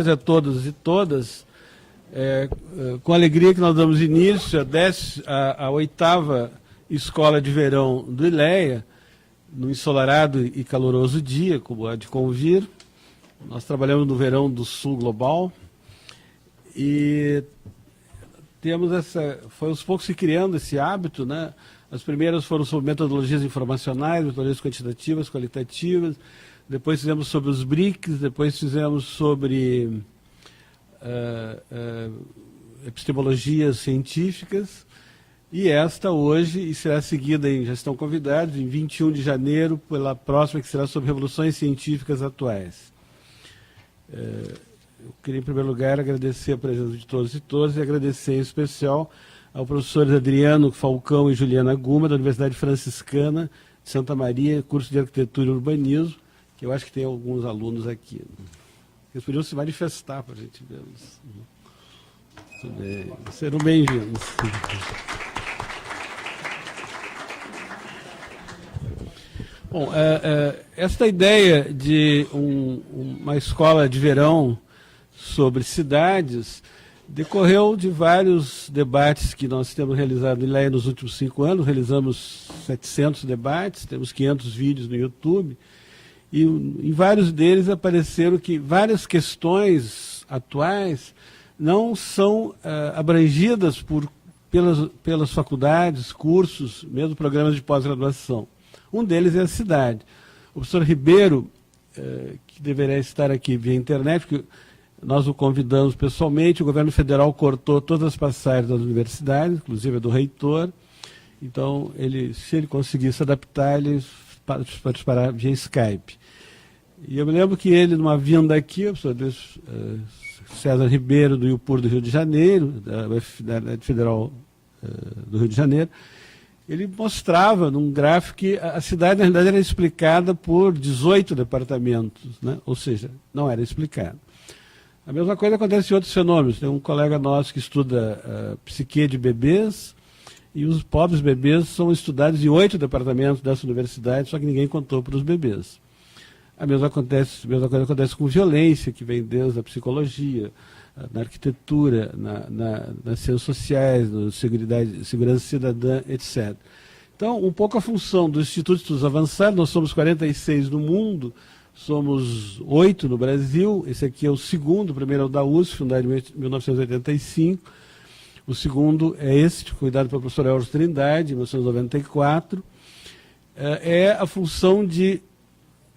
A todos e todas, com alegria que nós damos início à 8ª Escola de Verão do ILEA, no ensolarado e caloroso dia, como há de convir. Nós trabalhamos no verão do Sul Global e temos foi aos poucos se criando esse hábito, né? As primeiras foram sobre metodologias informacionais, metodologias quantitativas, qualitativas. Depois fizemos sobre os BRICS, depois fizemos sobre epistemologias científicas, e esta hoje, e será seguida, já estão convidados, em 21 de janeiro, pela próxima, que será sobre revoluções científicas atuais. Eu queria, em primeiro lugar, agradecer a presença de todos e todas, e agradecer em especial ao professores Adriano Falcão e Juliana Guma, da Universidade Franciscana de Santa Maria, curso de Arquitetura e Urbanismo, que eu acho que tem alguns alunos aqui. Eles podiam se manifestar para a gente vê-los. Muito bem. Serão bem-vindos. Bom, esta ideia de uma escola de verão sobre cidades decorreu de vários debates que nós temos realizado em ILEA nos últimos 5 anos. Realizamos 700 debates, temos 500 vídeos no YouTube. E em vários deles apareceram que várias questões atuais não são abrangidas pelas faculdades, cursos, mesmo programas de pós-graduação. Um deles é a cidade. O professor Ribeiro, que deverá estar aqui via internet, porque nós o convidamos pessoalmente, o governo federal cortou todas as passagens das universidades, inclusive a do reitor. Então, se ele conseguir se adaptar, ele participará via Skype. E eu me lembro que ele, numa vinda aqui, o professor César Ribeiro, do IUPUR do Rio de Janeiro, da Universidade Federal do Rio de Janeiro, ele mostrava num gráfico que a cidade, na realidade, era explicada por 18 departamentos, né? Ou seja, não era explicada. A mesma coisa acontece em outros fenômenos. Tem um colega nosso que estuda psique de bebês, e os pobres bebês são estudados em 8 departamentos dessa universidade, só que ninguém contou para os bebês. A mesma coisa acontece com violência, que vem desde a psicologia, na arquitetura, nas ciências sociais, na segurança cidadã, etc. Então, um pouco a função do Instituto de Estudos Avançados, nós somos 46 no mundo, somos 8 no Brasil, esse aqui é o segundo, o primeiro é o da USP, fundado em 1985, o segundo é esse, cuidado pelo professor Elcio Trindade, em 1994, é a função de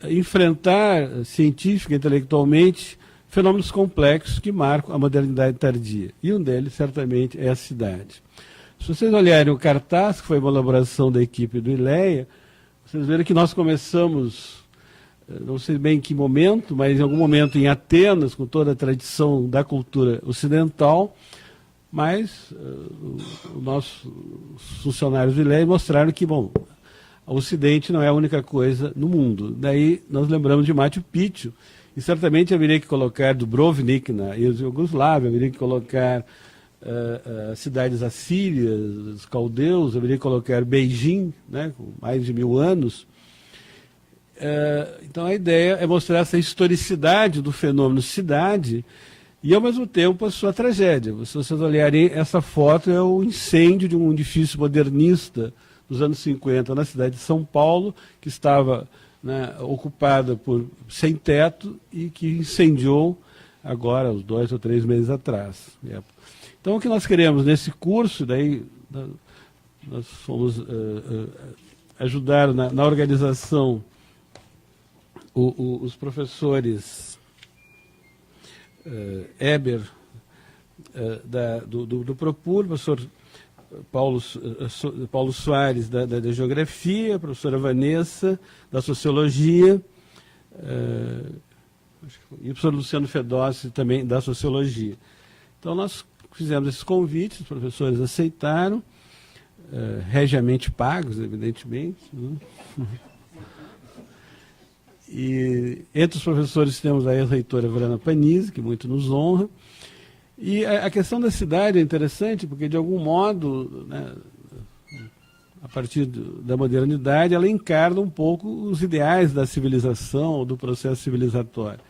enfrentar científica e intelectualmente fenômenos complexos que marcam a modernidade tardia. E um deles, certamente, é a cidade. Se vocês olharem o cartaz, que foi uma elaboração da equipe do ILEA, vocês verem que nós começamos, não sei bem em que momento, mas em algum momento em Atenas, com toda a tradição da cultura ocidental, mas os nossos funcionários do ILEA mostraram que, bom, o Ocidente não é a única coisa no mundo. Daí nós lembramos de Machu Picchu, e certamente haveria que colocar Dubrovnik na Iugoslávia, haveria que colocar cidades assírias, os caldeus, haveria que colocar Beijing, né, com mais de 1000 anos. Então a ideia é mostrar essa historicidade do fenômeno cidade e, ao mesmo tempo, a sua tragédia. Se vocês olharem, essa foto é o incêndio de um edifício modernista dos anos 50 na cidade de São Paulo, que estava, né, ocupada por sem teto e que incendiou agora, uns 2 ou 3 meses atrás. Então, o que nós queremos nesse curso, daí nós fomos ajudar na organização os professores Eber, do Propur, professor Paulo Soares, da Geografia, a professora Vanessa, da Sociologia, e o professor Luciano Fedossi, também da Sociologia. Então, nós fizemos esses convites, os professores aceitaram, regiamente pagos, evidentemente, né? E entre os professores temos a ex-reitora Verana Panizzi, que muito nos honra. E a questão da cidade é interessante, porque, de algum modo, né, a partir da modernidade, ela encarna um pouco os ideais da civilização, ou do processo civilizatório.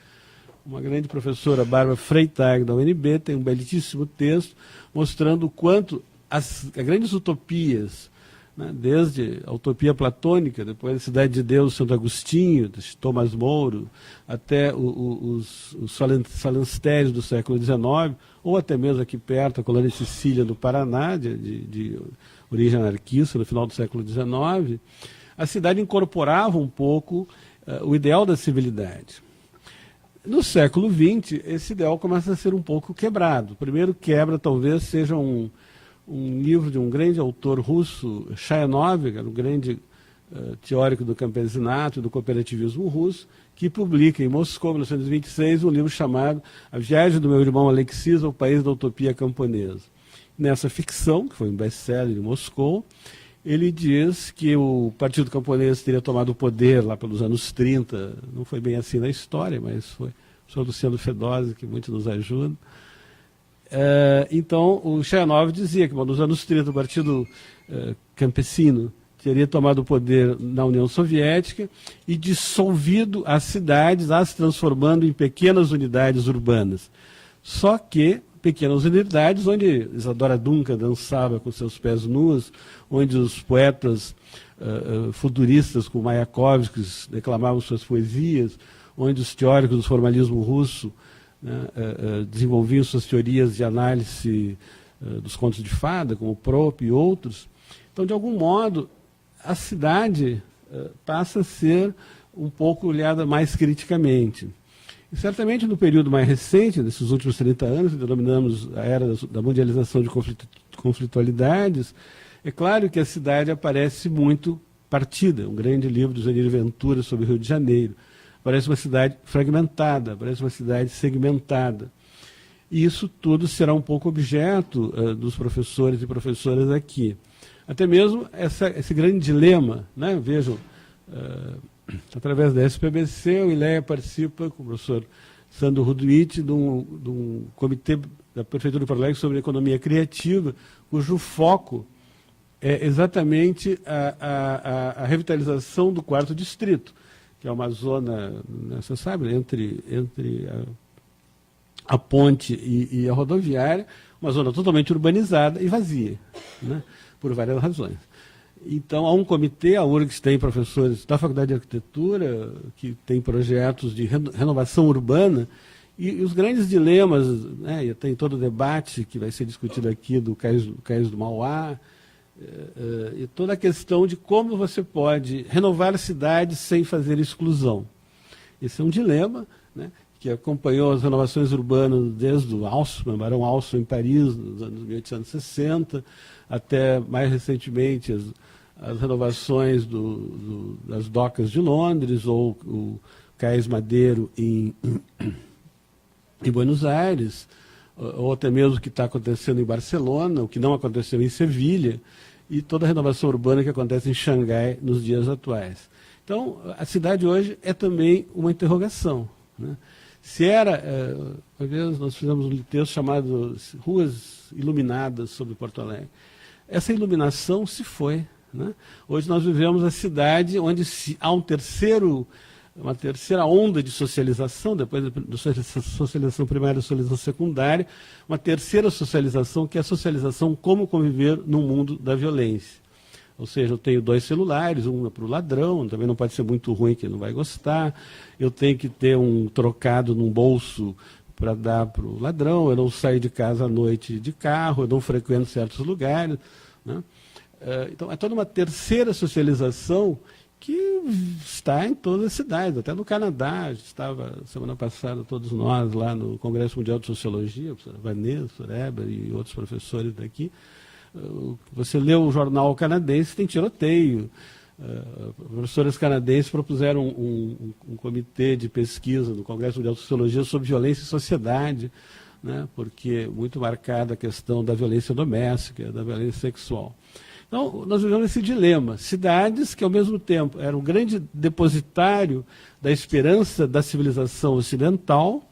uma grande professora, Bárbara Freytag, da UNB, tem um belíssimo texto mostrando o quanto as grandes utopias, né, desde a utopia platônica, depois a Cidade de Deus, Santo Agostinho, de Tomás Moro, até os falancérios do século XIX, ou até mesmo aqui perto, a colônia Sicília, do Paraná, de origem anarquista, no final do século XIX, a cidade incorporava um pouco o ideal da civilidade. No século XX, esse ideal começa a ser um pouco quebrado. O primeiro quebra talvez seja um livro de um grande autor russo, Chayanov, um grande teórico do campesinato e do cooperativismo russo, que publica em Moscou, em 1926, um livro chamado A Viagem do Meu Irmão Alexis ao País da Utopia Camponesa. Nessa ficção, que foi um best-seller em Moscou, ele diz que o Partido Camponês teria tomado o poder lá pelos anos 30, não foi bem assim na história, mas foi o senhor Luciano Fedose, que muito nos ajuda. Então, o Chayanov dizia que nos anos 30 o Partido Campesino teria tomado o poder na União Soviética e dissolvido as cidades, as transformando em pequenas unidades urbanas. Só que pequenas unidades onde Isadora Duncan dançava com seus pés nus, onde os poetas futuristas como Mayakovsky declamavam suas poesias, onde os teóricos do formalismo russo, né, desenvolviam suas teorias de análise dos contos de fada, como Propp e outros. Então, de algum modo, a cidade passa a ser um pouco olhada mais criticamente. E certamente no período mais recente, desses últimos 30 anos, que denominamos a era da mundialização de conflitualidades, é claro que a cidade aparece muito partida. Um grande livro do Zanir Ventura sobre o Rio de Janeiro. Parece uma cidade fragmentada, parece uma cidade segmentada. E isso tudo será um pouco objeto dos professores e professoras aqui. Até mesmo esse grande dilema, né? Vejam, através da SPBC, o ILEA participa com o professor Sandro Ruduit de um comitê da Prefeitura de Porto Alegre sobre economia criativa, cujo foco é exatamente a revitalização do 4º distrito, que é uma zona, você sabe, entre a ponte e a rodoviária, uma zona totalmente urbanizada e vazia, né, por várias razões. Então, há um comitê, a URGS tem professores da Faculdade de Arquitetura, que tem projetos de renovação urbana, e os grandes dilemas, né, e tem todo o debate que vai ser discutido aqui do Cais do Mauá, e toda a questão de como você pode renovar a cidade sem fazer exclusão. Esse é um dilema, né, que acompanhou as renovações urbanas desde o Haussmann, Barão Haussmann em Paris, nos anos 1860, até mais recentemente as renovações das docas de Londres, ou o Cais Madeiro em Buenos Aires, ou até mesmo o que está acontecendo em Barcelona, o que não aconteceu em Sevilha, e toda a renovação urbana que acontece em Xangai nos dias atuais. Então, a cidade hoje é também uma interrogação, né? Se era, uma vez nós fizemos um texto chamado Ruas Iluminadas sobre Porto Alegre. Essa iluminação se foi, né? Hoje nós vivemos a cidade onde há uma terceira onda de socialização, depois da socialização primária e socialização secundária, uma terceira socialização, que é a socialização como conviver num mundo da violência. Ou seja, eu tenho 2 celulares, um é para o ladrão, também não pode ser muito ruim, que ele não vai gostar. Eu tenho que ter um trocado num bolso para dar para o ladrão, eu não saio de casa à noite de carro, eu não frequento certos lugares, né? Então, é toda uma terceira socialização que está em todas as cidades, até no Canadá. A gente estava, semana passada, todos nós lá no Congresso Mundial de Sociologia, a professora Vanessa, o professor Eber e outros professores daqui. Você lê o jornal canadense, tem tiroteio. Professores canadenses propuseram um comitê de pesquisa no Congresso Mundial de Sociologia sobre violência e sociedade, né, porque muito marcada a questão da violência doméstica, da violência sexual. Então, nós vivemos esse dilema. Cidades que, ao mesmo tempo, eram um grande depositário da esperança da civilização ocidental,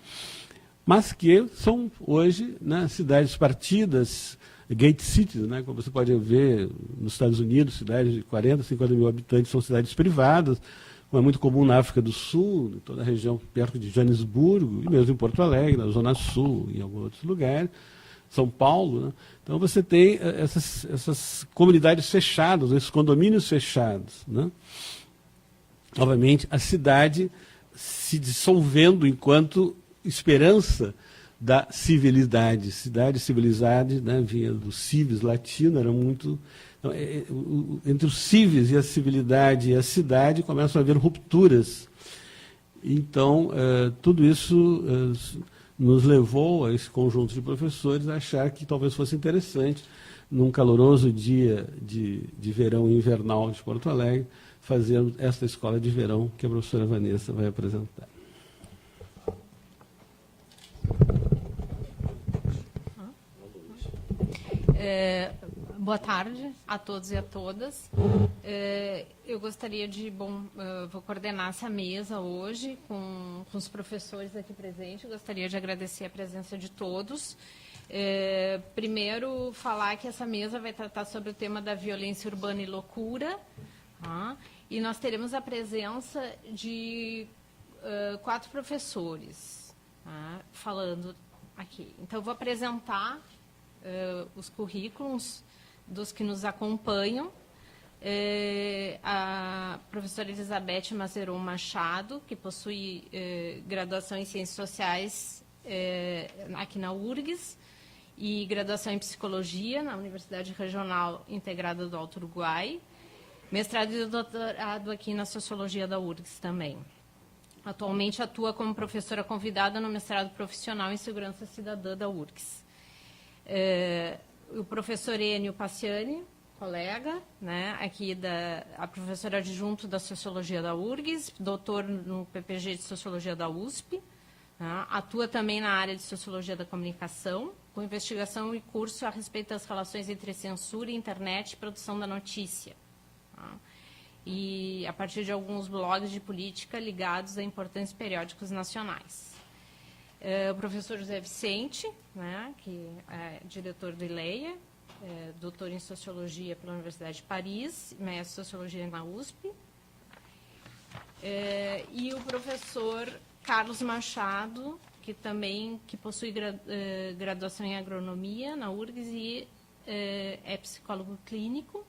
mas que são hoje, né, cidades partidas, gate cities, né, como você pode ver nos Estados Unidos, cidades de 40, 50 mil habitantes são cidades privadas, como é muito comum na África do Sul, em toda a região perto de Joanesburgo, e mesmo em Porto Alegre, na Zona Sul, em alguns outros lugares, São Paulo, né? Então você tem essas comunidades fechadas, esses condomínios fechados, né? Obviamente, a cidade se dissolvendo enquanto esperança da civilidade. Cidade civilizada, né, vinha do civis latino, era muito... Então, entre os civis e a civilidade e a cidade começam a haver rupturas. Então, tudo isso nos levou, a esse conjunto de professores, a achar que talvez fosse interessante, num caloroso dia de verão invernal de Porto Alegre, fazer esta escola de verão que a professora Vanessa vai apresentar. Boa tarde a todos e a todas. Eu gostaria de, vou coordenar essa mesa hoje com os professores aqui presentes. Gostaria de agradecer a presença de todos. Primeiro, falar que essa mesa vai tratar sobre o tema da violência urbana e loucura. E nós teremos a presença de 4 professores falando aqui. Então, eu vou apresentar os currículos dos que nos acompanham. A professora Elizabeth Mazeron Machado, que possui graduação em Ciências Sociais aqui na URGS e graduação em Psicologia na Universidade Regional Integrada do Alto Uruguai, mestrado e doutorado aqui na Sociologia da URGS também. Atualmente atua como professora convidada no mestrado profissional em Segurança Cidadã da URGS. O professor Enio Paciani, colega, né, aqui a professora adjunto da Sociologia da URGS, doutor no PPG de Sociologia da USP, né, atua também na área de Sociologia da Comunicação, com investigação e curso a respeito das relações entre censura, internet e produção da notícia. Tá? E a partir de alguns blogs de política ligados a importantes periódicos nacionais. O professor José Vicente, né, que é diretor do ILEA, doutor em Sociologia pela Universidade de Paris, mestre em Sociologia na USP. E o professor Carlos Machado, que possui graduação em Agronomia na URGS e é psicólogo clínico,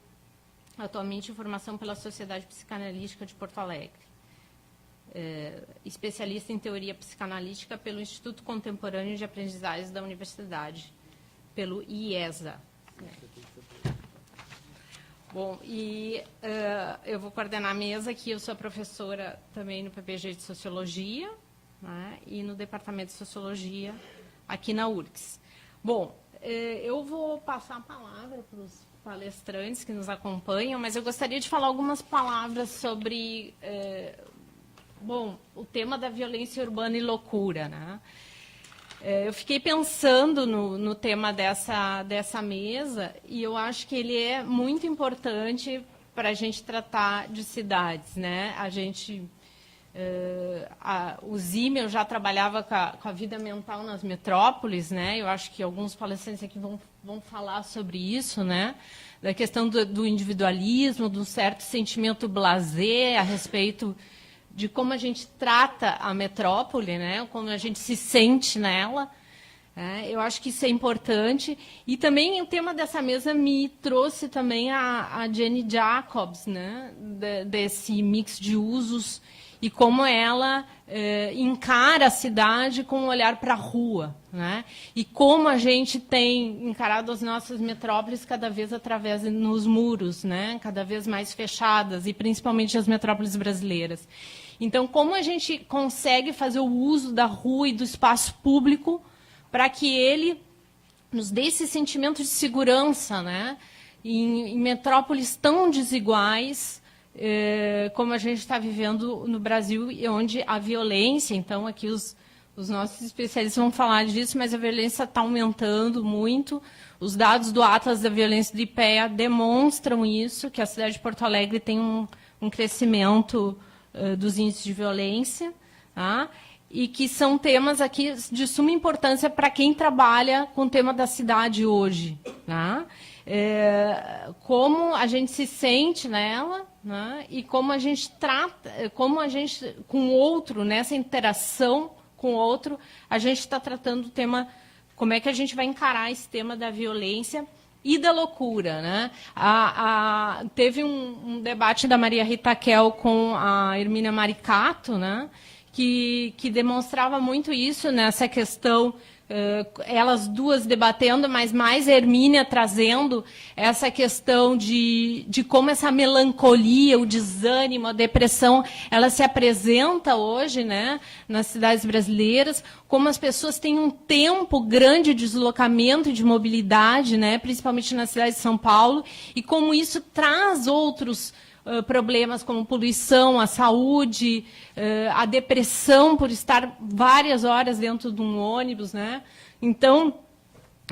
atualmente em formação pela Sociedade Psicanalítica de Porto Alegre. Especialista em teoria psicanalítica pelo Instituto Contemporâneo de Aprendizagens da Universidade, pelo IESA. Bom, e eu vou coordenar a mesa aqui, eu sou professora também no PPG de Sociologia, né, e no Departamento de Sociologia aqui na URGS. Bom, eu vou passar a palavra para os palestrantes que nos acompanham, mas eu gostaria de falar algumas palavras sobre... o tema da violência urbana e loucura, né? Eu fiquei pensando no tema dessa mesa e eu acho que ele é muito importante para a gente tratar de cidades, né? O Zimmel já trabalhava com a vida mental nas metrópoles, né? Eu acho que alguns palestrantes aqui vão falar sobre isso, né? Da questão do individualismo, de um certo sentimento blasé a respeito de como a gente trata a metrópole, né? Como a gente se sente nela. Eu acho que isso é importante. E também o tema dessa mesa me trouxe também a Jenny Jacobs, né? Desse mix de usos e como ela encara a cidade com um olhar para a rua, né? E como a gente tem encarado as nossas metrópoles cada vez através nos muros, né? Cada vez mais fechadas, e principalmente as metrópoles brasileiras. Então, como a gente consegue fazer o uso da rua e do espaço público para que ele nos dê esse sentimento de segurança, né? Em metrópoles tão desiguais, como a gente está vivendo no Brasil, onde a violência, então aqui os nossos especialistas vão falar disso, mas a violência está aumentando muito. Os dados do Atlas da Violência do IPEA demonstram isso, que a cidade de Porto Alegre tem um crescimento dos índices de violência, tá? E que são temas aqui de suma importância para quem trabalha com o tema da cidade hoje. Tá? como a gente se sente nela, né? E como a gente trata, como a gente, com o outro, nessa interação com o outro, a gente está tratando o tema, como é que a gente vai encarar esse tema da violência e da loucura, né? Teve um debate da Maria Rita Kel com a Hermínia Maricato, né? Que demonstrava muito isso nessa questão, elas duas debatendo, mas mais a Hermínia trazendo essa questão de como essa melancolia, o desânimo, a depressão, ela se apresenta hoje, né, nas cidades brasileiras, como as pessoas têm um tempo grande de deslocamento e de mobilidade, né, principalmente na cidade de São Paulo, e como isso traz outros problemas como poluição, a saúde, a depressão por estar várias horas dentro de um ônibus, né? Então,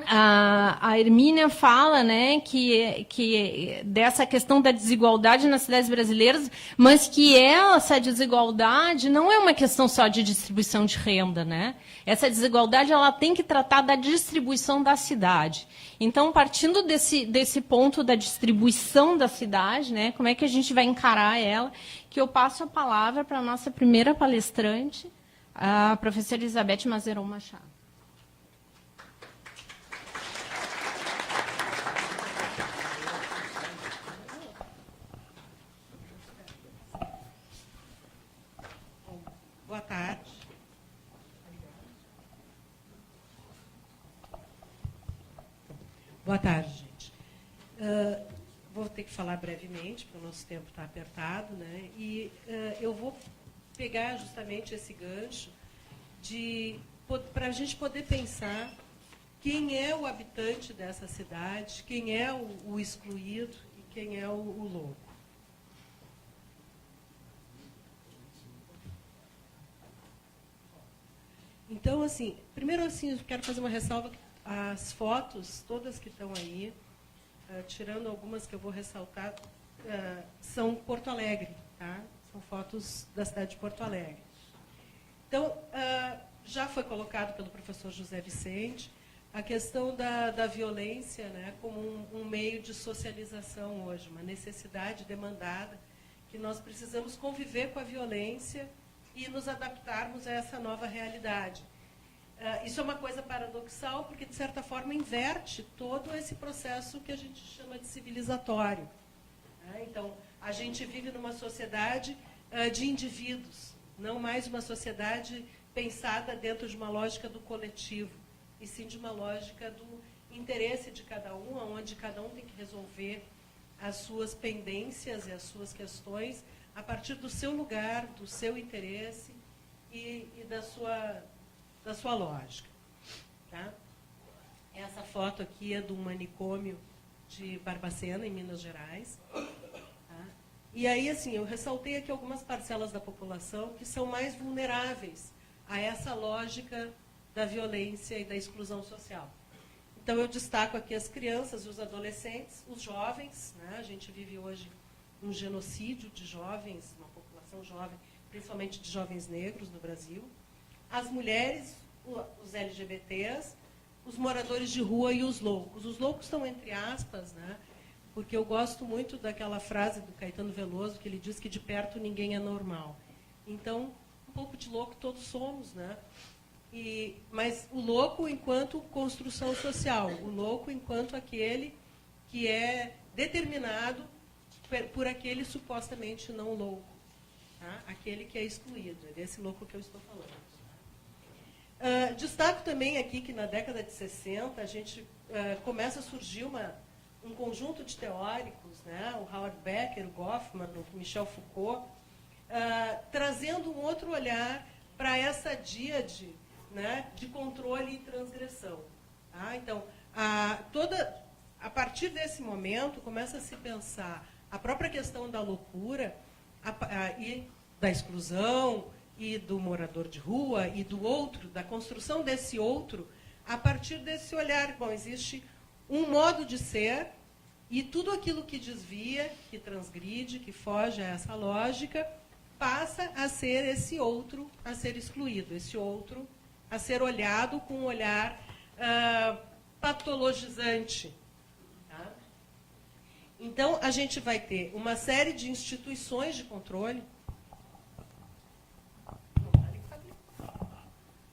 a Hermínia fala, né, que dessa questão da desigualdade nas cidades brasileiras, mas que essa desigualdade não é uma questão só de distribuição de renda, né? Essa desigualdade ela tem que tratar da distribuição da cidade. Então, partindo desse ponto da distribuição da cidade, né, como é que a gente vai encarar ela, que eu passo a palavra para a nossa primeira palestrante, a professora Elizabeth Mazeron Machado. Boa tarde. Boa tarde, gente. Vou ter que falar brevemente, porque o nosso tempo está apertado, né? E eu vou pegar justamente esse gancho para a gente poder pensar quem é o habitante dessa cidade, quem é o excluído e quem é o louco. Então, assim, primeiro, assim, eu quero fazer uma ressalva. As fotos, todas que estão aí, tirando algumas que eu vou ressaltar, são Porto Alegre, tá? São fotos da cidade de Porto Alegre. Então, já foi colocado pelo professor José Vicente a questão da violência, né, como um meio de socialização hoje, uma necessidade demandada, que nós precisamos conviver com a violência e nos adaptarmos a essa nova realidade. Isso é uma coisa paradoxal, porque, de certa forma, inverte todo esse processo que a gente chama de civilizatório. Então, a gente vive numa sociedade de indivíduos, não mais uma sociedade pensada dentro de uma lógica do coletivo, e sim de uma lógica do interesse de cada um, onde cada um tem que resolver as suas pendências e as suas questões a partir do seu lugar, do seu interesse e da sua lógica. Tá? Essa foto aqui é do manicômio de Barbacena, em Minas Gerais. Tá? E aí, assim, eu ressaltei aqui algumas parcelas da população que são mais vulneráveis a essa lógica da violência e da exclusão social. Então, eu destaco aqui as crianças, os adolescentes, os jovens. Né? A gente vive hoje um genocídio de jovens, uma população jovem, principalmente de jovens negros no Brasil. As mulheres, os LGBTs, os moradores de rua e os loucos. Os loucos estão entre aspas, né? Porque eu gosto muito daquela frase do Caetano Veloso, que ele diz que de perto ninguém é normal. Então, um pouco de louco todos somos, né? Mas o louco enquanto construção social, o louco enquanto aquele que é determinado por aquele supostamente não louco, tá? Aquele que é excluído. É desse louco que eu estou falando. Destaco também aqui que na década de 60 a gente começa a surgir um conjunto de teóricos, né? O Howard Becker, o Goffman, o Michel Foucault, trazendo um outro olhar para essa díade, né, de controle e transgressão. Tá? Então, a partir desse momento, começa a se pensar a própria questão da loucura e da exclusão, e do morador de rua, e do outro, da construção desse outro, a partir desse olhar. Bom, existe um modo de ser, e tudo aquilo que desvia, que transgride, que foge a essa lógica, passa a ser esse outro a ser excluído, esse outro a ser olhado com um olhar patologizante. Tá? Então, a gente vai ter uma série de instituições de controle.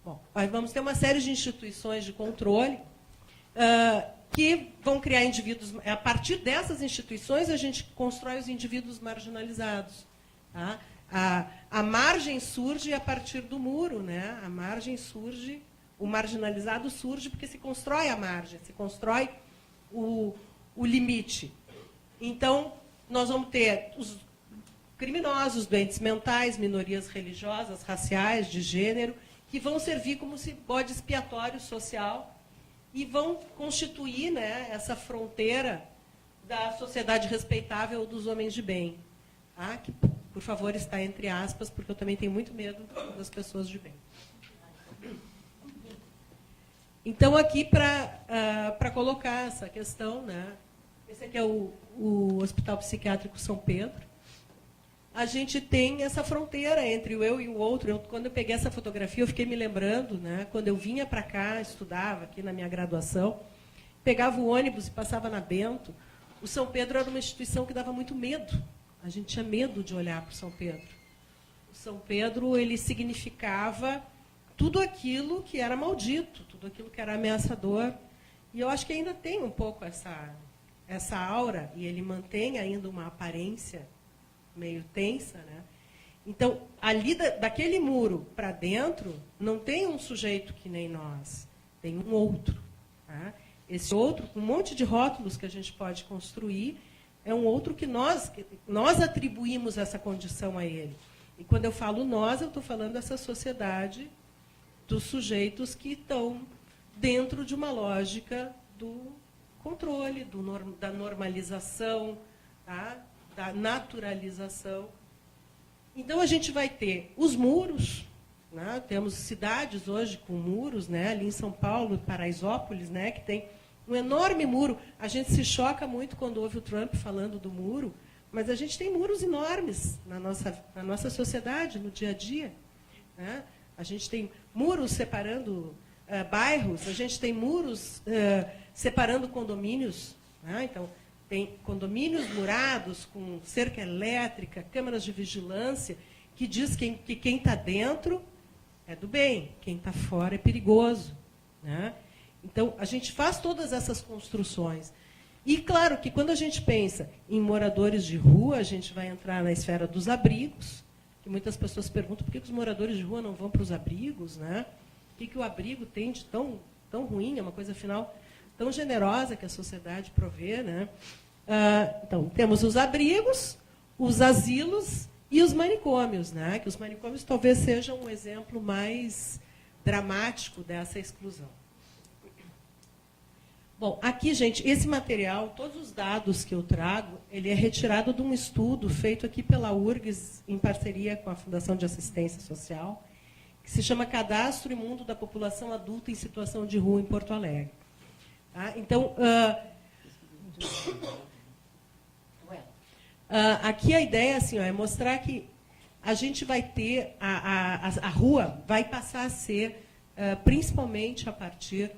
Bom, aí vamos ter uma série de instituições de controle que vão criar indivíduos. A partir dessas instituições, a gente constrói os indivíduos marginalizados. Tá? A margem surge a partir do muro, né? A margem surge, o marginalizado surge porque se constrói a margem, se constrói o limite. Então, nós vamos ter os criminosos, doentes mentais, minorias religiosas, raciais, de gênero, que vão servir como bode expiatório social e vão constituir, né, essa fronteira da sociedade respeitável dos homens de bem. Tá? Que, por favor, está entre aspas, porque eu também tenho muito medo das pessoas de bem. Então, aqui, para colocar essa questão, né, esse aqui é o Hospital Psiquiátrico São Pedro. A gente tem essa fronteira entre o eu e o outro. Quando eu peguei essa fotografia, eu fiquei me lembrando, né, quando eu vinha para cá, estudava aqui na minha graduação, pegava o ônibus e passava na Bento. O São Pedro era uma instituição que dava muito medo. A gente tinha medo de olhar para o São Pedro. O São Pedro, ele significava tudo aquilo que era maldito, tudo aquilo que era ameaçador. E eu acho que ainda tem um pouco essa aura, e ele mantém ainda uma aparência meio tensa, né? Então, ali daquele muro para dentro, não tem um sujeito que nem nós, tem um outro. Tá? Esse outro, com um monte de rótulos que a gente pode construir, é um outro que nós atribuímos essa condição a ele. E quando eu falo nós, eu estou falando dessa sociedade dos sujeitos que estão dentro de uma lógica do controle, da normalização, tá? Da naturalização. Então, a gente vai ter os muros, né? Temos cidades hoje com muros, né? Ali em São Paulo, Paraisópolis, né? Que tem um enorme muro. A gente se choca muito quando ouve o Trump falando do muro, mas a gente tem muros enormes na nossa sociedade, no dia a dia. Né? A gente tem muros separando bairros, a gente tem muros separando condomínios. Né? Então, tem condomínios murados com cerca elétrica, câmeras de vigilância, que diz que quem está dentro é do bem, quem está fora é perigoso. Né? Então, a gente faz todas essas construções. E, claro, que quando a gente pensa em moradores de rua, a gente vai entrar na esfera dos abrigos, que muitas pessoas perguntam por que os moradores de rua não vão para os abrigos, né? O que o abrigo tem de tão ruim, é uma coisa, afinal, tão generosa que a sociedade provê, né? Então, temos os abrigos, os asilos e os manicômios, né? Que os manicômios talvez sejam um exemplo mais dramático dessa exclusão. Bom, aqui, gente, esse material, todos os dados que eu trago, ele é retirado de um estudo feito aqui pela URGS, em parceria com a Fundação de Assistência Social, que se chama Cadastro e Mundo da População Adulta em Situação de Rua em Porto Alegre. Tá? Então, aqui a ideia assim, é mostrar que a gente vai ter, a rua vai passar a ser, principalmente a partir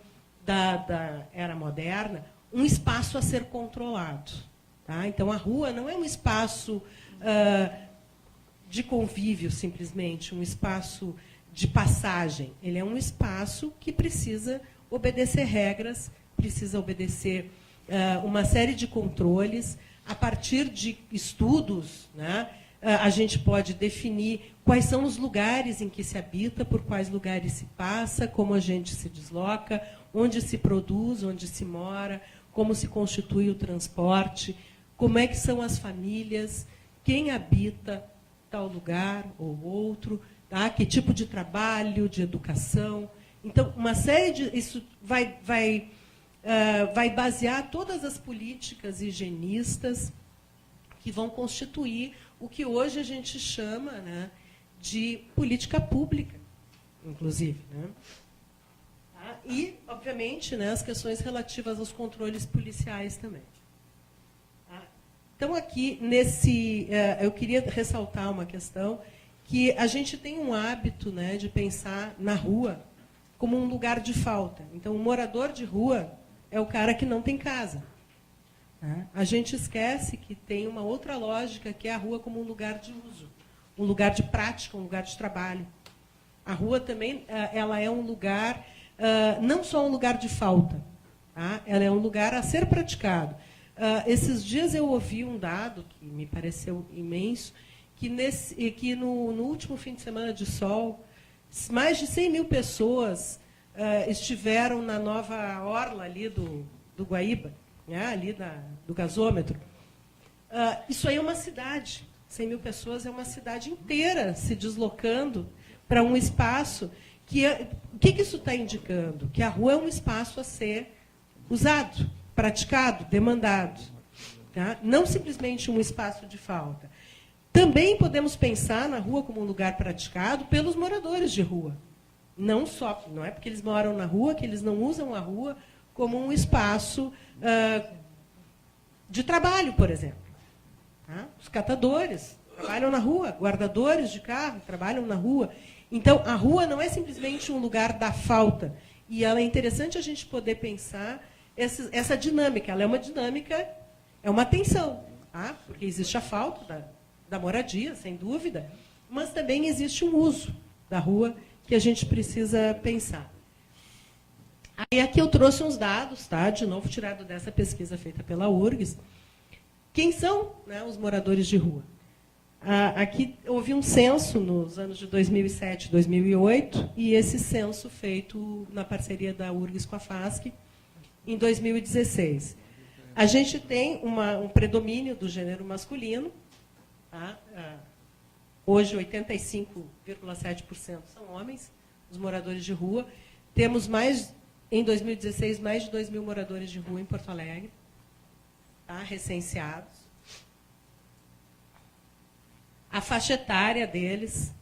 da era moderna, um espaço a ser controlado. Tá? Então, a rua não é um espaço de convívio, simplesmente, um espaço de passagem. Ele é um espaço que precisa obedecer regras, precisa obedecer uma série de controles. A partir de estudos, né, a gente pode definir quais são os lugares em que se habita, por quais lugares se passa, como a gente se desloca, onde se produz, onde se mora, como se constitui o transporte, como é que são as famílias, quem habita tal lugar ou outro, tá? Que tipo de trabalho, de educação. Então, uma série de... Isso vai basear todas as políticas higienistas que vão constituir o que hoje a gente chama, né, de política pública, inclusive. Né? Tá? E, obviamente, né, as questões relativas aos controles policiais também. Tá? Então, aqui, eu queria ressaltar uma questão, que a gente tem um hábito, né, de pensar na rua como um lugar de falta. Então, o morador de rua é o cara que não tem casa. Tá? A gente esquece que tem uma outra lógica, que é a rua como um lugar de uso, um lugar de prática, um lugar de trabalho. A rua também ela é um lugar, não só um lugar de falta, tá? Ela é um lugar a ser praticado. Esses dias eu ouvi um dado que me pareceu imenso, que no último fim de semana de sol, mais de 100 mil pessoas estiveram na nova orla ali do Guaíba, né, ali do gasômetro. Isso aí é uma cidade. 100 mil pessoas é uma cidade inteira se deslocando para um espaço o que isso está indicando? Que a rua é um espaço a ser usado, praticado, demandado. Tá? Não simplesmente um espaço de falta. Também podemos pensar na rua como um lugar praticado pelos moradores de rua. Não é porque eles moram na rua que eles não usam a rua como um espaço de trabalho, por exemplo. Tá? Os catadores trabalham na rua, guardadores de carro trabalham na rua. Então, a rua não é simplesmente um lugar da falta. E ela é interessante a gente poder pensar essa dinâmica. Ela é uma dinâmica, é uma tensão. Tá? Porque existe a falta da moradia, sem dúvida, mas também existe um uso da rua que a gente precisa pensar. Aí aqui eu trouxe uns dados, tá? De novo tirado dessa pesquisa feita pela URGS. Quem são, né, os moradores de rua? Aqui houve um censo nos anos de 2007 e 2008, e esse censo feito na parceria da URGS com a FASC em 2016. A gente tem um predomínio do gênero masculino. Tá? Hoje, 85,7% são homens, os moradores de rua. Temos em 2016, mais de 2 mil moradores de rua em Porto Alegre, tá? Recenseados. A faixa etária deles,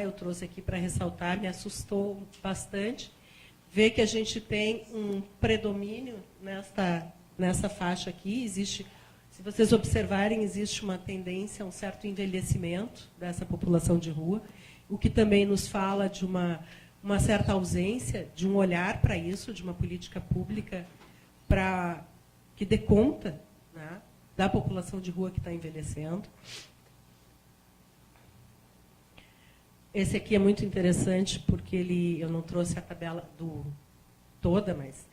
eu trouxe aqui para ressaltar, me assustou bastante, ver que a gente tem um predomínio nessa faixa aqui. Se vocês observarem, existe uma tendência a um certo envelhecimento dessa população de rua, o que também nos fala de uma certa ausência de um olhar para isso, de uma política pública que dê conta, né, da população de rua que está envelhecendo. Esse aqui é muito interessante, porque eu não trouxe a tabela toda, mas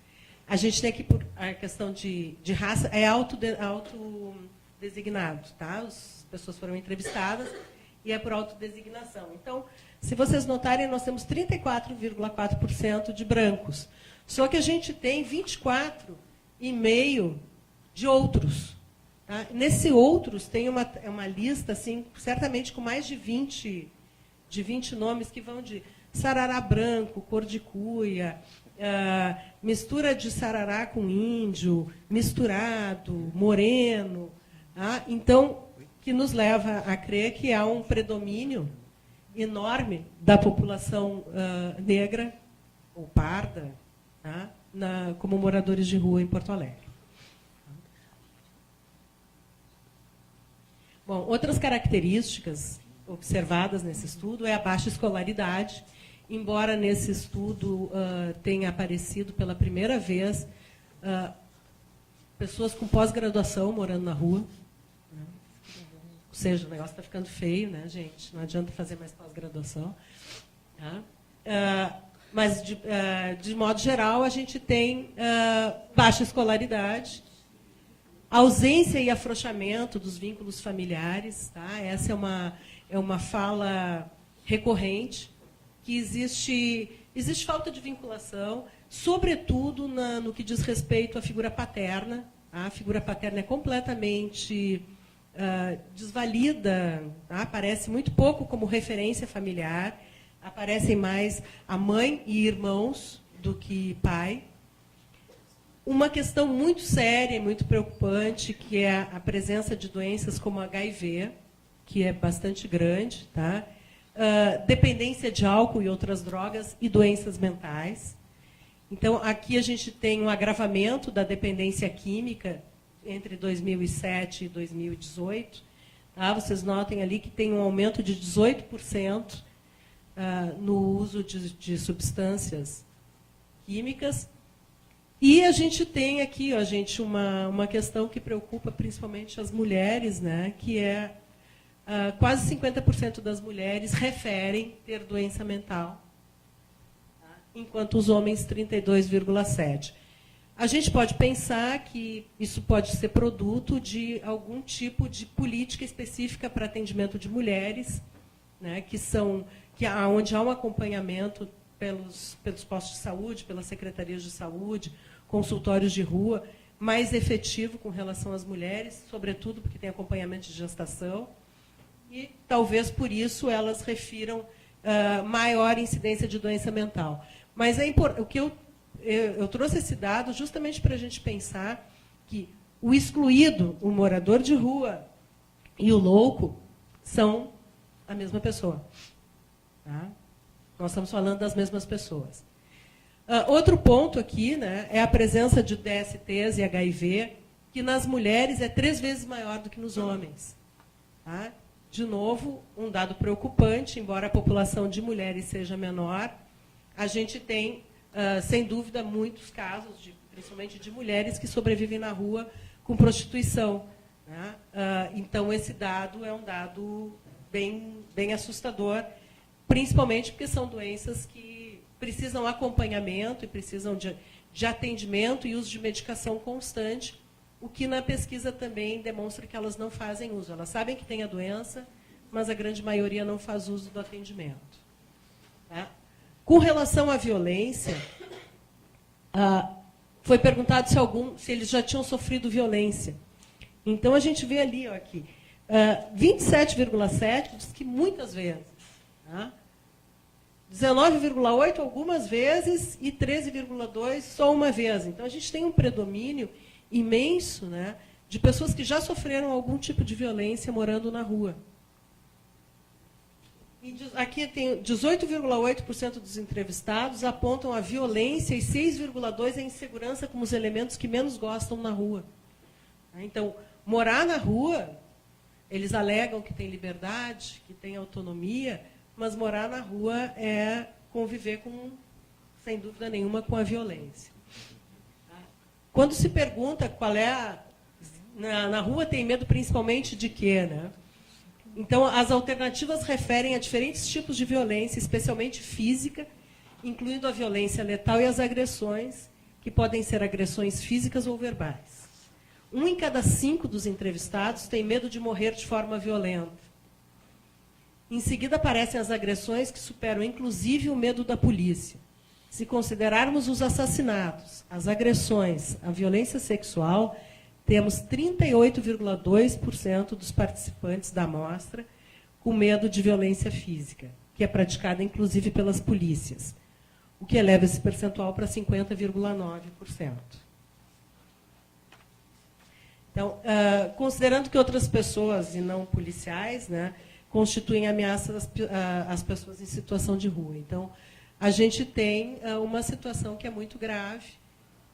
a gente tem aqui a questão de raça, é autodesignado. Tá? As pessoas foram entrevistadas e é por autodesignação. Então, se vocês notarem, nós temos 34,4% de brancos. Só que a gente tem 24,5% de outros. Tá? Nesse outros, tem uma lista, assim, certamente com mais de 20 nomes que vão de sarará branco, cor de cuia, mistura de sarará com índio, misturado, moreno. Tá? Então, que nos leva a crer que há um predomínio enorme da população negra ou parda, tá? Como moradores de rua em Porto Alegre. Bom, outras características observadas nesse estudo é a baixa escolaridade, embora nesse estudo tenha aparecido pela primeira vez pessoas com pós-graduação morando na rua. Né? Ou seja, o negócio está ficando feio, né, gente? Não adianta fazer mais pós-graduação. Tá? Mas, de modo geral, a gente tem baixa escolaridade, ausência e afrouxamento dos vínculos familiares. Tá? Essa é uma fala recorrente, que existe falta de vinculação, sobretudo no que diz respeito à figura paterna. A figura paterna é completamente desvalida, tá? Aparece muito pouco como referência familiar, aparecem mais a mãe e irmãos do que pai. Uma questão muito séria e muito preocupante, que é a presença de doenças como HIV, que é bastante grande, tá? Dependência de álcool e outras drogas e doenças mentais. Então, aqui a gente tem um agravamento da dependência química entre 2007 e 2018. Tá? Vocês notem ali que tem um aumento de 18% no uso de substâncias químicas. E a gente tem aqui, ó, gente, uma questão que preocupa principalmente as mulheres, né, que é quase 50% das mulheres referem ter doença mental, tá? Enquanto os homens 32,7%. A gente pode pensar que isso pode ser produto de algum tipo de política específica para atendimento de mulheres, né, onde há um acompanhamento pelos postos de saúde, pelas secretarias de saúde, consultórios de rua, mais efetivo com relação às mulheres, sobretudo porque tem acompanhamento de gestação, e talvez por isso elas refiram maior incidência de doença mental. Mas o que eu trouxe esse dado justamente para a gente pensar que o excluído, o morador de rua e o louco são a mesma pessoa. Tá? Nós estamos falando das mesmas pessoas. Outro ponto aqui, né, é a presença de DSTs e HIV, que nas mulheres é 3 vezes maior do que nos homens. Tá? De novo, um dado preocupante, embora a população de mulheres seja menor, a gente tem, sem dúvida, muitos casos, principalmente de mulheres que sobrevivem na rua com prostituição. Né? Então, esse dado é um dado bem assustador, principalmente porque são doenças que precisam acompanhamento e precisam de atendimento e uso de medicação constante, o que na pesquisa também demonstra que elas não fazem uso. Elas sabem que tem a doença, mas a grande maioria não faz uso do atendimento. Tá? Com relação à violência, foi perguntado se eles já tinham sofrido violência. Então, a gente vê ali, ó, aqui, 27,7% diz que muitas vezes. Tá? 19,8% algumas vezes e 13,2% só uma vez. Então, a gente tem um predomínio imenso, né, de pessoas que já sofreram algum tipo de violência morando na rua. E aqui tem 18,8% dos entrevistados apontam a violência e 6,2% a insegurança como os elementos que menos gostam na rua. Então, morar na rua, eles alegam que tem liberdade, que tem autonomia, mas morar na rua é conviver sem dúvida nenhuma, com a violência. Quando se pergunta qual é na rua tem medo principalmente de quê, né? Então, as alternativas referem a diferentes tipos de violência, especialmente física, incluindo a violência letal e as agressões, que podem ser agressões físicas ou verbais. 1 em cada 5 dos entrevistados tem medo de morrer de forma violenta. Em seguida, aparecem as agressões que superam, inclusive, o medo da polícia. Se considerarmos os assassinatos, as agressões, a violência sexual, temos 38,2% dos participantes da amostra com medo de violência física, que é praticada, inclusive, pelas polícias, o que eleva esse percentual para 50,9%. Então, considerando que outras pessoas, e não policiais, né, constituem ameaças às pessoas em situação de rua. Então, a gente tem uma situação que é muito grave,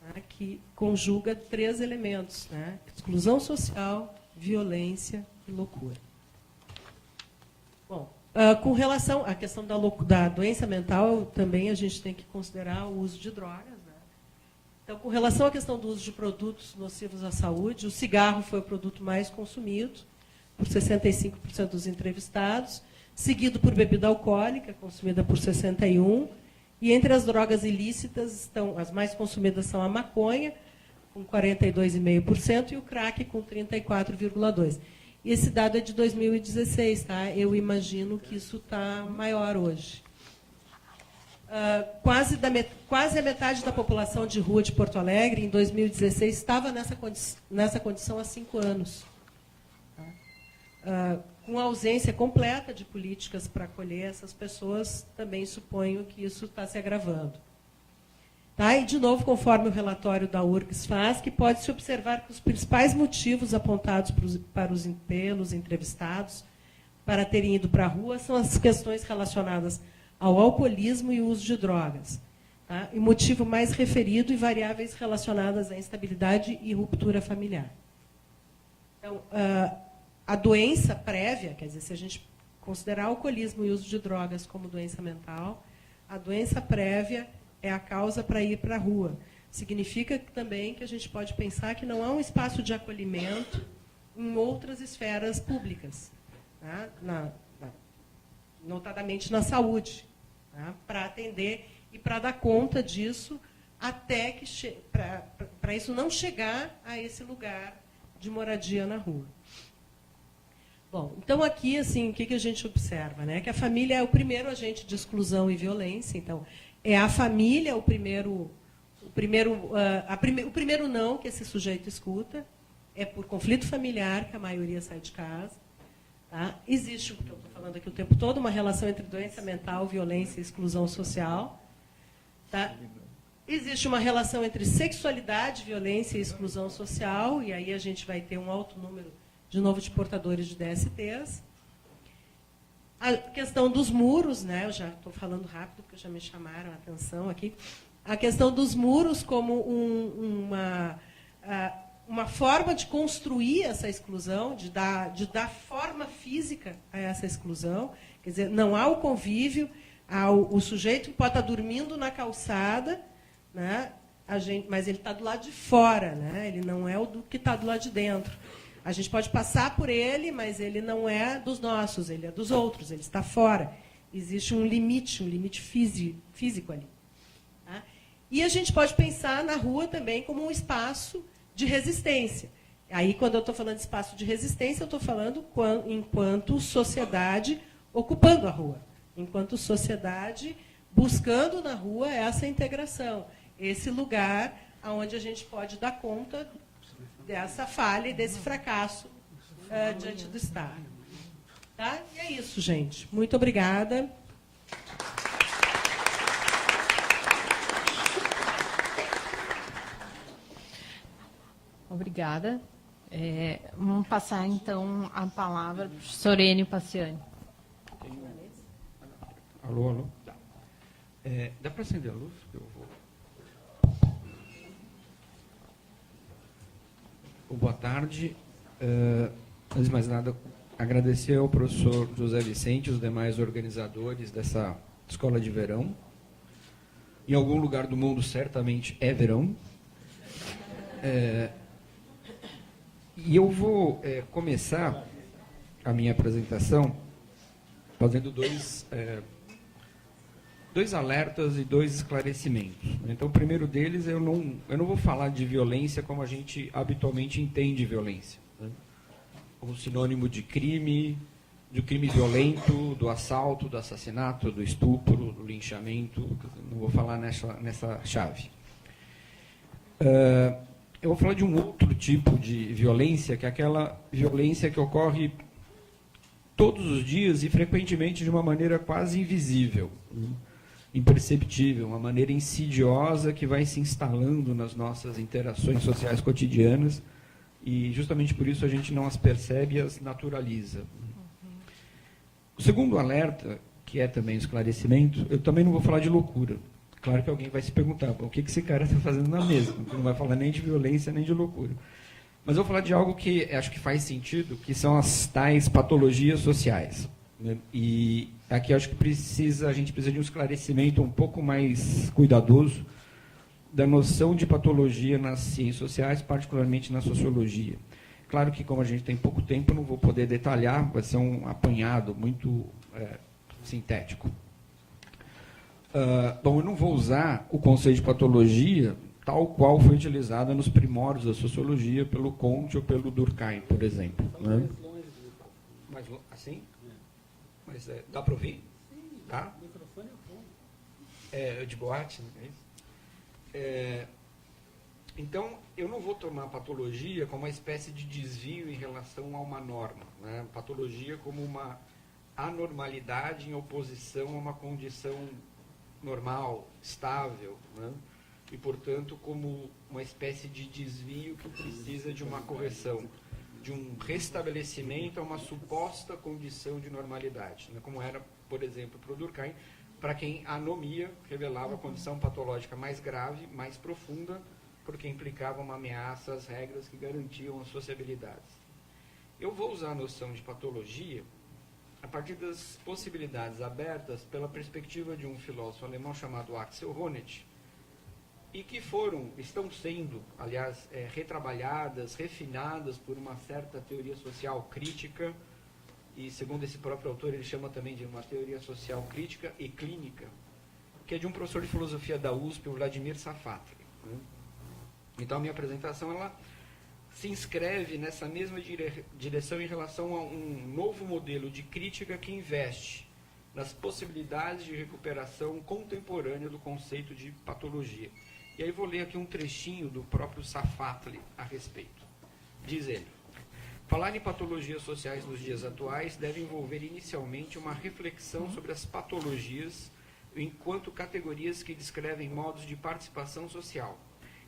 né, que conjuga 3 elementos, né? Exclusão social, violência e loucura. Bom, com relação à questão da doença mental, também a gente tem que considerar o uso de drogas. Né? Então, com relação à questão do uso de produtos nocivos à saúde, o cigarro foi o produto mais consumido, por 65% dos entrevistados, seguido por bebida alcoólica, consumida por 61%, e entre as drogas ilícitas, as mais consumidas são a maconha, com 42,5%, e o crack, com 34,2%. E esse dado é de 2016, tá? Eu imagino que isso está maior hoje. Quase a metade da população de rua de Porto Alegre, em 2016, estava nessa condição há 5 anos. Com a ausência completa de políticas para acolher essas pessoas, também suponho que isso está se agravando. Tá? E, de novo, conforme o relatório da URGS faz, que pode-se observar que os principais motivos apontados pelos entrevistados para terem ido para a rua são as questões relacionadas ao alcoolismo e uso de drogas. Tá? E motivo mais referido e variáveis relacionadas à instabilidade e ruptura familiar. Então, a doença prévia, quer dizer, se a gente considerar alcoolismo e uso de drogas como doença mental, a doença prévia é a causa para ir para a rua. significa também que a gente pode pensar que não há um espaço de acolhimento em outras esferas públicas, tá? Notadamente na saúde, tá? Para atender e para dar conta disso, até que para isso não chegar a esse lugar de moradia na rua. Bom, então aqui, assim, o que a gente observa, né? Que a família é o primeiro agente de exclusão e violência. Então, é a família o primeiro não que esse sujeito escuta. É por conflito familiar que a maioria sai de casa. Tá? Existe, o que eu estou falando aqui o tempo todo, uma relação entre doença mental, violência e exclusão social. Tá? Existe uma relação entre sexualidade, violência e exclusão social, e aí a gente vai ter um alto número, de novo, de portadores de DSTs. A questão dos muros, né? Eu já estou falando rápido, porque já me chamaram a atenção aqui. A questão dos muros como uma forma de construir essa exclusão, de dar forma física a essa exclusão. Quer dizer, não há o convívio, há o sujeito que pode estar dormindo na calçada, né? Mas ele está do lado de fora, né? Ele não é o que está do lado de dentro. A gente pode passar por ele, mas ele não é dos nossos, ele é dos outros, ele está fora. Existe um limite físico ali. Tá? E a gente pode pensar na rua também como um espaço de resistência. Aí, quando eu estou falando de espaço de resistência, eu estou falando enquanto sociedade ocupando a rua, enquanto sociedade buscando na rua essa integração, esse lugar onde a gente pode dar conta dessa falha e desse fracasso diante do Estado. Tá? E é isso, gente. Muito obrigada. Obrigada. Vamos passar, então, a palavra para o professor Enio Paciani. Alô, alô? Dá para acender a luz? Eu vou. Boa tarde. Antes de mais nada, agradecer ao professor José Vicente e os demais organizadores dessa escola de verão. Em algum lugar do mundo, certamente, é verão. E eu vou começar a minha apresentação fazendo dois alertas e dois esclarecimentos. Então, o primeiro deles, eu não vou falar de violência como a gente habitualmente entende violência, né? Como sinônimo de crime violento, do assalto, do assassinato, do estupro, do linchamento. Não vou falar nessa chave. Eu vou falar de um outro tipo de violência, que é aquela violência que ocorre todos os dias e frequentemente de uma maneira quase invisível, imperceptível, uma maneira insidiosa que vai se instalando nas nossas interações sociais cotidianas e justamente por isso a gente não as percebe e as naturaliza. O segundo alerta, que é também um esclarecimento, eu também não vou falar de loucura. Claro que alguém vai se perguntar, o que esse cara está fazendo na mesa? Não vai falar nem de violência, nem de loucura. Mas eu vou falar de algo que acho que faz sentido, que são as tais patologias sociais. Né? E aqui acho que a gente precisa de um esclarecimento um pouco mais cuidadoso da noção de patologia nas ciências sociais, particularmente na sociologia. Claro que, como a gente tem pouco tempo, eu não vou poder detalhar, vai ser um apanhado muito sintético. Bom, eu não vou usar o conceito de patologia tal qual foi utilizada nos primórdios da sociologia pelo Comte ou pelo Durkheim, por exemplo. Né? Mais longe, assim? Mas dá para ouvir? Sim. Tá? O microfone é bom. De boate, não é isso? Então, eu não vou tomar patologia como uma espécie de desvio em relação a uma norma. Né? Patologia como uma anormalidade em oposição a uma condição normal, estável, né? E, portanto, como uma espécie de desvio que precisa de uma correção, de um restabelecimento a uma suposta condição de normalidade, né? Como era, por exemplo, para o Durkheim, para quem a anomia revelava a condição patológica mais grave, mais profunda, porque implicava uma ameaça às regras que garantiam as sociabilidades. Eu vou usar a noção de patologia a partir das possibilidades abertas pela perspectiva de um filósofo alemão chamado Axel Honneth, e que estão sendo, aliás, retrabalhadas, refinadas por uma certa teoria social crítica, e segundo esse próprio autor, ele chama também de uma teoria social crítica e clínica, que é de um professor de filosofia da USP, o Vladimir Safatli, né? Então, a minha apresentação, ela se inscreve nessa mesma direção em relação a um novo modelo de crítica que investe nas possibilidades de recuperação contemporânea do conceito de patologia. E aí vou ler aqui um trechinho do próprio Safatli a respeito. Diz ele: falar em patologias sociais nos dias atuais deve envolver inicialmente uma reflexão sobre as patologias enquanto categorias que descrevem modos de participação social,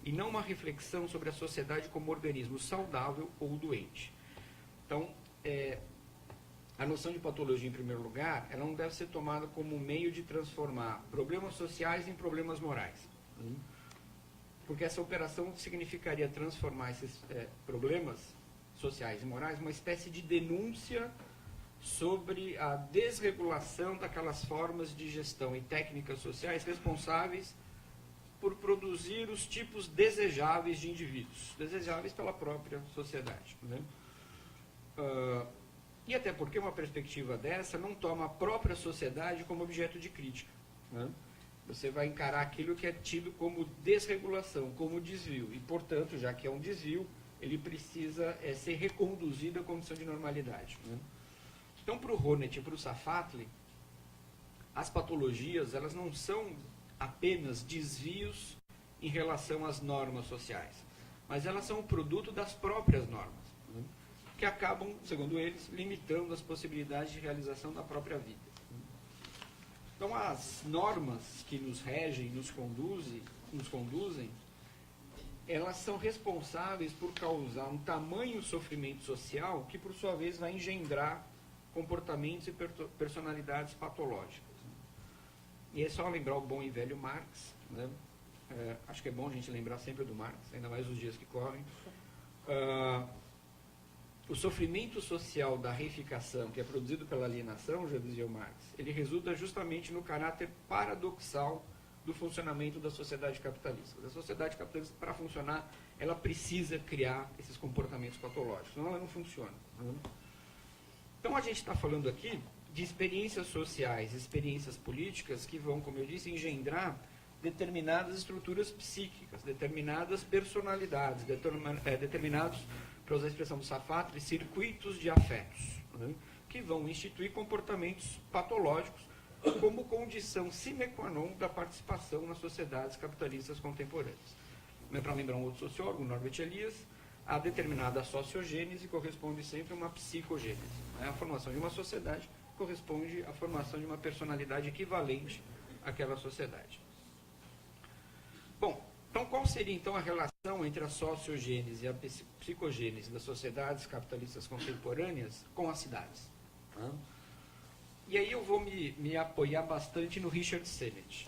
e não uma reflexão sobre a sociedade como organismo saudável ou doente. Então, a noção de patologia, em primeiro lugar, ela não deve ser tomada como um meio de transformar problemas sociais em problemas morais. Porque essa operação significaria transformar esses problemas sociais e morais numa espécie de denúncia sobre a desregulação daquelas formas de gestão e técnicas sociais responsáveis por produzir os tipos desejáveis de indivíduos, desejáveis pela própria sociedade, né? E até porque uma perspectiva dessa não toma a própria sociedade como objeto de crítica, né? Você vai encarar aquilo que é tido como desregulação, como desvio, e, portanto, já que é um desvio, ele precisa ser reconduzido à condição de normalidade, né? Então, para o Honneth e para o Safatli, as patologias, elas não são apenas desvios em relação às normas sociais, mas elas são o produto das próprias normas, né? Que acabam, segundo eles, limitando as possibilidades de realização da própria vida. Então, as normas que nos regem, nos conduzem, elas são responsáveis por causar um tamanho sofrimento social que, por sua vez, vai engendrar comportamentos e personalidades patológicas. E é só lembrar o bom e velho Marx, né? Acho que é bom a gente lembrar sempre do Marx, ainda mais nos dias que correm. O sofrimento social da reificação, que é produzido pela alienação, já dizia o Marx, ele resulta justamente no caráter paradoxal do funcionamento da sociedade capitalista. A sociedade capitalista, para funcionar, ela precisa criar esses comportamentos patológicos, senão ela não funciona, né? Então, a gente está falando aqui de experiências sociais, experiências políticas que vão, como eu disse, engendrar determinadas estruturas psíquicas, determinadas personalidades, determinados, para usar a expressão do Safatli, circuitos de afetos, né, que vão instituir comportamentos patológicos como condição sine qua non da participação nas sociedades capitalistas contemporâneas. Para lembrar um outro sociólogo, Norbert Elias, a determinada sociogênese corresponde sempre a uma psicogênese. A formação de uma sociedade corresponde à formação de uma personalidade equivalente àquela sociedade. Bom, então qual seria então a relação entre a sociogênese e a psicogênese das sociedades capitalistas contemporâneas com as cidades? E aí eu vou me apoiar bastante no Richard Sennett.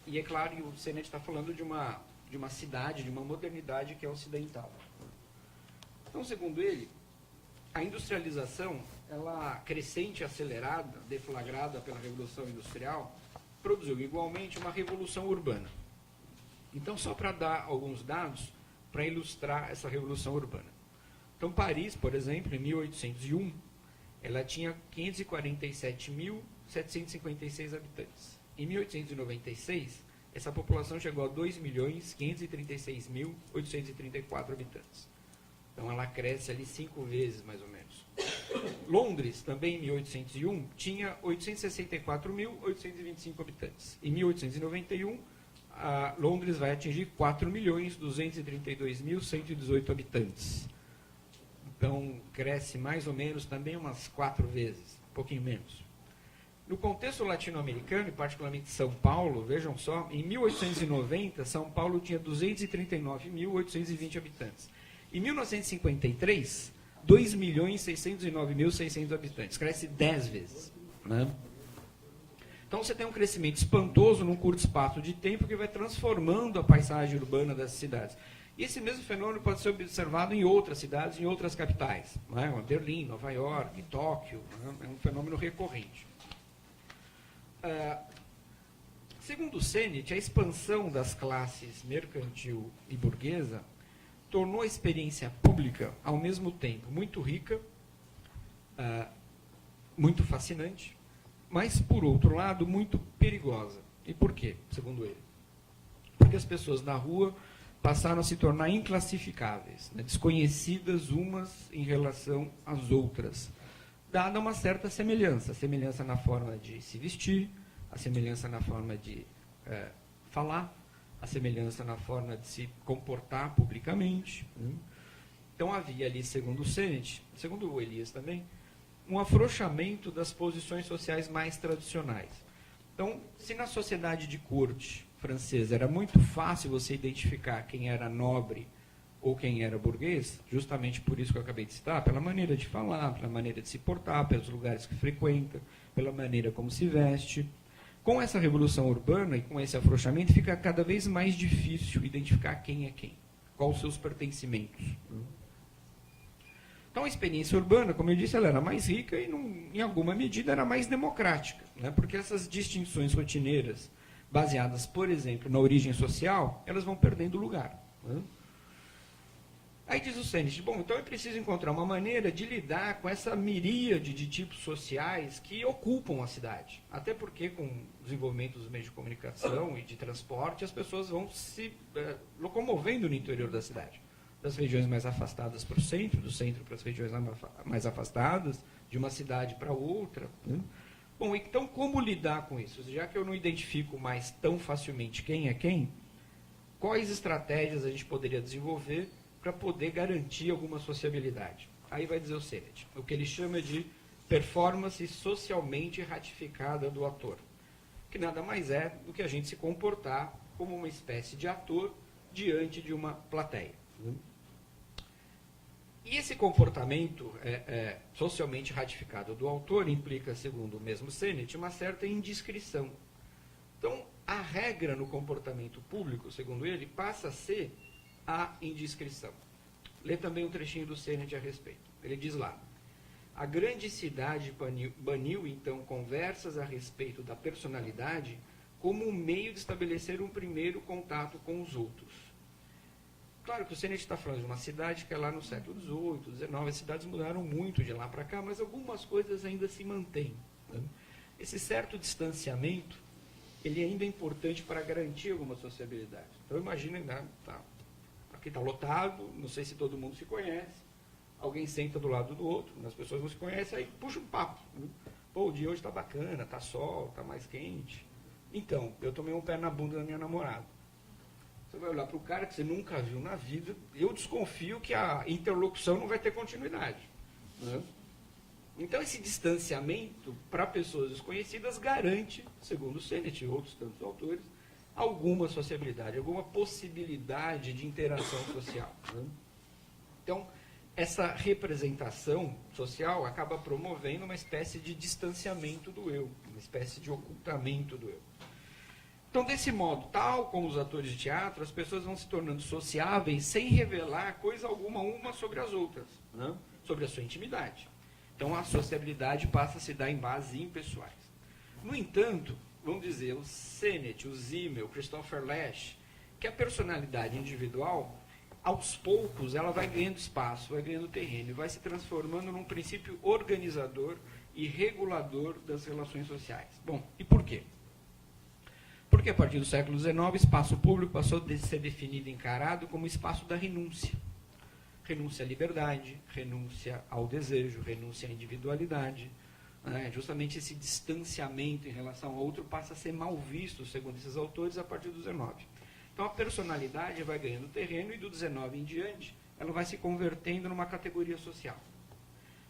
E é claro que o Sennett está falando de uma cidade, de uma modernidade que é ocidental. Então, segundo ele, a industrialização, ela crescente e acelerada, deflagrada pela Revolução Industrial, produziu igualmente uma revolução urbana. Então, só para dar alguns dados para ilustrar essa revolução urbana. Então, Paris, por exemplo, em 1801, ela tinha 547.756 habitantes. Em 1896, essa população chegou a 2.536.834 habitantes. Então, ela cresce ali 5 vezes, mais ou menos. Londres, também em 1801, tinha 864.825 habitantes. Em 1891, Londres vai atingir 4.232.118 habitantes. Então, cresce mais ou menos também umas 4 vezes, um pouquinho menos. No contexto latino-americano, e particularmente São Paulo, vejam só, em 1890, São Paulo tinha 239.820 habitantes. Em 1953, 2.609.600 habitantes. Cresce 10 vezes, né? Então, você tem um crescimento espantoso num curto espaço de tempo que vai transformando a paisagem urbana dessas cidades. E esse mesmo fenômeno pode ser observado em outras cidades, em outras capitais, né? Berlim, Nova York, Tóquio, né? É um fenômeno recorrente. Segundo Sennett, a expansão das classes mercantil e burguesa tornou a experiência pública, ao mesmo tempo, muito rica, muito fascinante, mas, por outro lado, muito perigosa. E por quê, segundo ele? Porque as pessoas na rua passaram a se tornar inclassificáveis, né, desconhecidas umas em relação às outras, dada uma certa semelhança. A semelhança na forma de se vestir, a semelhança na forma de falar, a semelhança na forma de se comportar publicamente. Né? Então havia ali, segundo o Sennett, segundo o Elias também, um afrouxamento das posições sociais mais tradicionais. Então, se na sociedade de corte francesa era muito fácil você identificar quem era nobre ou quem era burguês, justamente por isso que eu acabei de citar, pela maneira de falar, pela maneira de se portar, pelos lugares que frequenta, pela maneira como se veste. Com essa revolução urbana e com esse afrouxamento, fica cada vez mais difícil identificar quem é quem, quais os seus pertencimentos. Então, a experiência urbana, como eu disse, ela era mais rica e, em alguma medida, era mais democrática, né? Porque essas distinções rotineiras, baseadas, por exemplo, na origem social, elas vão perdendo lugar. Né? Aí diz o Sennett, bom, então é preciso encontrar uma maneira de lidar com essa miríade de tipos sociais que ocupam a cidade. Até porque, com o desenvolvimento dos meios de comunicação e de transporte, as pessoas vão se locomovendo no interior da cidade. Das regiões mais afastadas para o centro, do centro para as regiões mais afastadas, de uma cidade para outra. Né? Bom, então como lidar com isso? Já que eu não identifico mais tão facilmente quem é quem, quais estratégias a gente poderia desenvolver para poder garantir alguma sociabilidade? Aí vai dizer o Sennett, o que ele chama de performance socialmente ratificada do ator, que nada mais é do que a gente se comportar como uma espécie de ator diante de uma plateia. E esse comportamento socialmente ratificado do autor implica, segundo o mesmo Sennett, uma certa indiscrição. Então, a regra no comportamento público, segundo ele, passa a ser a indiscrição. Lê também um trechinho do Sennett a respeito. Ele diz lá, a grande cidade baniu, então, conversas a respeito da personalidade como um meio de estabelecer um primeiro contato com os outros. Claro que o Sennett está falando de uma cidade que é lá no século XVIII, XIX, as cidades mudaram muito de lá para cá, mas algumas coisas ainda se mantêm. Né? Esse certo distanciamento, ele ainda é importante para garantir alguma sociabilidade. Então, imagina, né, aqui está lotado, não sei se todo mundo se conhece, alguém senta do lado do outro, as pessoas não se conhecem, aí puxa um papo. Né? Pô, o dia hoje está bacana, está sol, está mais quente. Então, eu tomei um pé na bunda da minha namorada. Você vai olhar para o cara que você nunca viu na vida, eu desconfio que a interlocução não vai ter continuidade. Né? Então, esse distanciamento para pessoas desconhecidas garante, segundo o Sennett e outros tantos autores, alguma sociabilidade, alguma possibilidade de interação social. Né? Então, essa representação social acaba promovendo uma espécie de distanciamento do eu, uma espécie de ocultamento do eu. Então, desse modo, tal como os atores de teatro, as pessoas vão se tornando sociáveis sem revelar coisa alguma uma sobre as outras, né? Sobre a sua intimidade. Então, a sociabilidade passa a se dar em bases impessoais. No entanto, vamos dizer, o Sennett, o Simmel, o Christopher Lasch, que a personalidade individual, aos poucos, ela vai ganhando espaço, vai ganhando terreno, e vai se transformando num princípio organizador e regulador das relações sociais. Bom, e por quê? Porque a partir do século XIX, o espaço público passou a ser definido e encarado como espaço da renúncia. Renúncia à liberdade, renúncia ao desejo, renúncia à individualidade. Né? Justamente esse distanciamento em relação ao outro passa a ser mal visto, segundo esses autores, a partir do XIX. Então a personalidade vai ganhando terreno e do XIX em diante, ela vai se convertendo numa categoria social.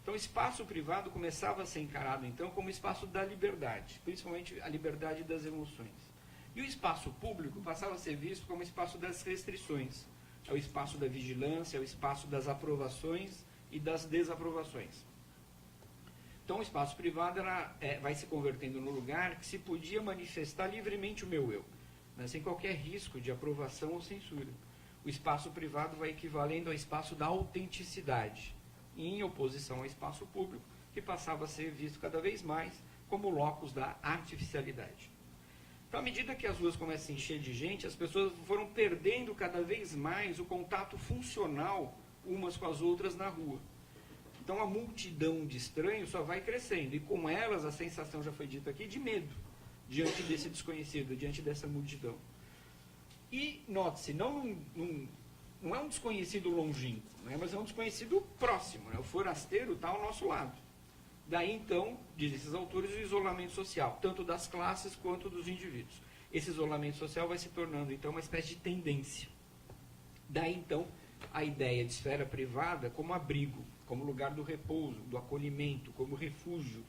Então o espaço privado começava a ser encarado, então, como espaço da liberdade, principalmente a liberdade das emoções. E o espaço público passava a ser visto como o espaço das restrições. É o espaço da vigilância, é o espaço das aprovações e das desaprovações. Então, o espaço privado vai se convertendo no lugar que se podia manifestar livremente o meu eu, né, sem qualquer risco de aprovação ou censura. O espaço privado vai equivalendo ao espaço da autenticidade, em oposição ao espaço público, que passava a ser visto cada vez mais como locus da artificialidade. Então, à medida que as ruas começam a se encher de gente, as pessoas foram perdendo cada vez mais o contato funcional umas com as outras na rua. Então, a multidão de estranhos só vai crescendo, e com elas a sensação, já foi dito aqui, de medo, diante desse desconhecido, diante dessa multidão. E, note-se, não é um desconhecido longínquo, né, mas é um desconhecido próximo, né, o forasteiro está ao nosso lado. Daí, então, dizem esses autores, o isolamento social, tanto das classes quanto dos indivíduos. Esse isolamento social vai se tornando, então, uma espécie de tendência. Daí, então, a ideia de esfera privada como abrigo, como lugar do repouso, do acolhimento, como refúgio.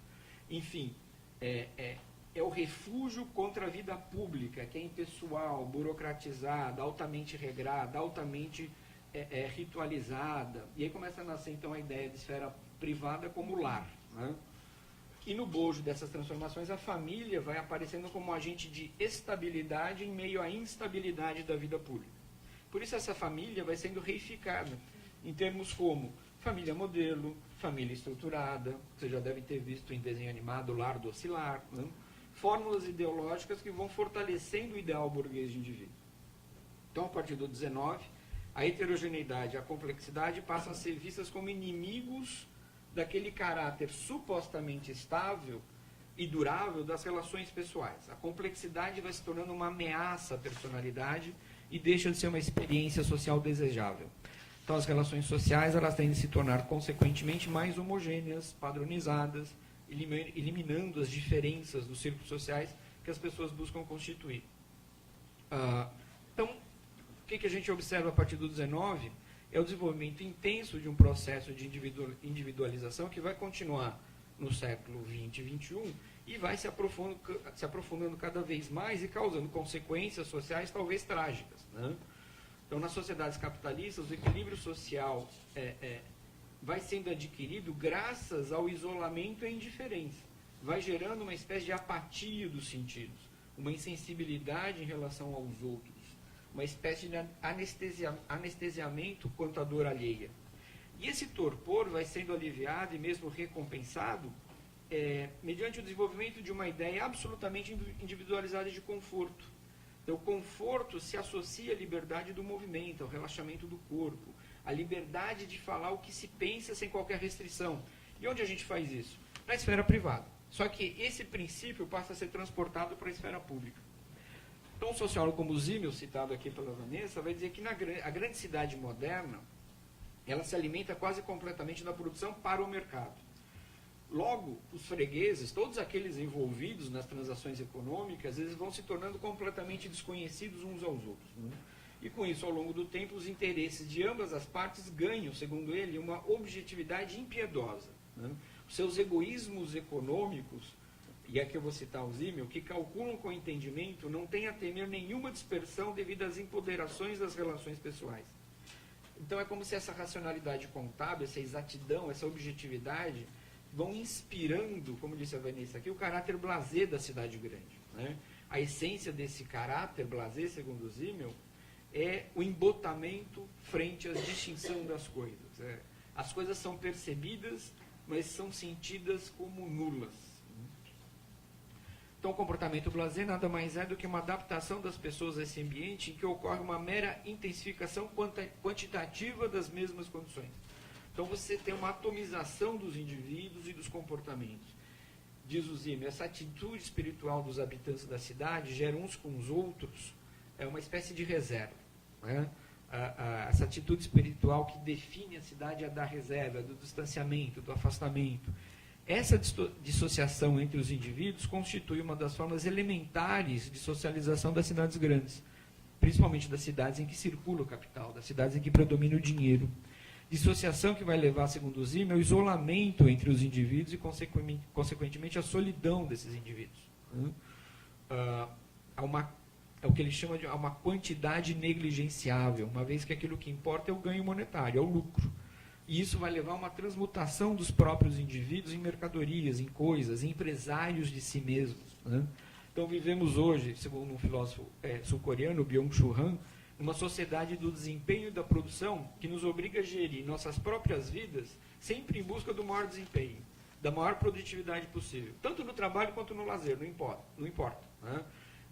Enfim, é o refúgio contra a vida pública, que é impessoal, burocratizada, altamente regrada, altamente ritualizada. E aí começa a nascer, então, a ideia de esfera privada como lar. Né? E no bojo dessas transformações, a família vai aparecendo como um agente de estabilidade em meio à instabilidade da vida pública. Por isso essa família vai sendo reificada em termos como família modelo, família estruturada, você já deve ter visto em desenho animado, lar do oscilar, né? Fórmulas ideológicas que vão fortalecendo o ideal burguês de indivíduo. Então, a partir do 19, a heterogeneidade e a complexidade passam a ser vistas como inimigos daquele caráter supostamente estável e durável das relações pessoais. A complexidade vai se tornando uma ameaça à personalidade e deixa de ser uma experiência social desejável. Então, as relações sociais elas tendem a se tornar, consequentemente, mais homogêneas, padronizadas, eliminando as diferenças dos círculos sociais que as pessoas buscam constituir. Então, o que a gente observa a partir do 19 é o desenvolvimento intenso de um processo de individualização que vai continuar no século XX e XXI e vai se aprofundando cada vez mais e causando consequências sociais talvez trágicas. Né? Então, nas sociedades capitalistas, o equilíbrio social vai sendo adquirido graças ao isolamento e à indiferença. Vai gerando uma espécie de apatia dos sentidos, uma insensibilidade em relação aos outros, uma espécie de anestesiamento quanto à dor alheia. E esse torpor vai sendo aliviado e mesmo recompensado mediante o desenvolvimento de uma ideia absolutamente individualizada de conforto. Então, o conforto se associa à liberdade do movimento, ao relaxamento do corpo, à liberdade de falar o que se pensa sem qualquer restrição. E onde a gente faz isso? Na esfera privada. Só que esse princípio passa a ser transportado para a esfera pública. Então, um sociólogo como Zimmel, citado aqui pela Vanessa, vai dizer que a grande cidade moderna, ela se alimenta quase completamente da produção para o mercado. Logo, os fregueses, todos aqueles envolvidos nas transações econômicas, eles vão se tornando completamente desconhecidos uns aos outros. Né? E com isso, ao longo do tempo, os interesses de ambas as partes ganham, segundo ele, uma objetividade impiedosa. Né? Os seus egoísmos econômicos, e aqui eu vou citar o Zimmel, que calculam com o entendimento, não têm a temer nenhuma dispersão devido às empoderações das relações pessoais. Então é como se essa racionalidade contábil, essa exatidão, essa objetividade, vão inspirando, como disse a Vanessa aqui, o caráter blasé da cidade grande. Né? A essência desse caráter blasé, segundo Zimmel, é o embotamento frente à distinção das coisas. As coisas são percebidas, mas são sentidas como nulas. Então, o comportamento blasé nada mais é do que uma adaptação das pessoas a esse ambiente em que ocorre uma mera intensificação quantitativa das mesmas condições. Então, você tem uma atomização dos indivíduos e dos comportamentos. Diz o Zimmel, essa atitude espiritual dos habitantes da cidade gera uns com os outros uma espécie de reserva. Né? Essa atitude espiritual que define a cidade é da reserva, do distanciamento, do afastamento. Essa dissociação entre os indivíduos constitui uma das formas elementares de socialização das cidades grandes, principalmente das cidades em que circula o capital, das cidades em que predomina o dinheiro. Dissociação que vai levar, segundo o Zimmel, ao isolamento entre os indivíduos e, consequentemente, à solidão desses indivíduos. É o que ele chama de uma quantidade negligenciável, uma vez que aquilo que importa é o ganho monetário, é o lucro. E isso vai levar a uma transmutação dos próprios indivíduos em mercadorias, em coisas, em empresários de si mesmos. Né? Então, vivemos hoje, segundo um filósofo sul-coreano, Byung-Chul Han, numa sociedade do desempenho e da produção que nos obriga a gerir nossas próprias vidas sempre em busca do maior desempenho, da maior produtividade possível, tanto no trabalho quanto no lazer, não importa. Né?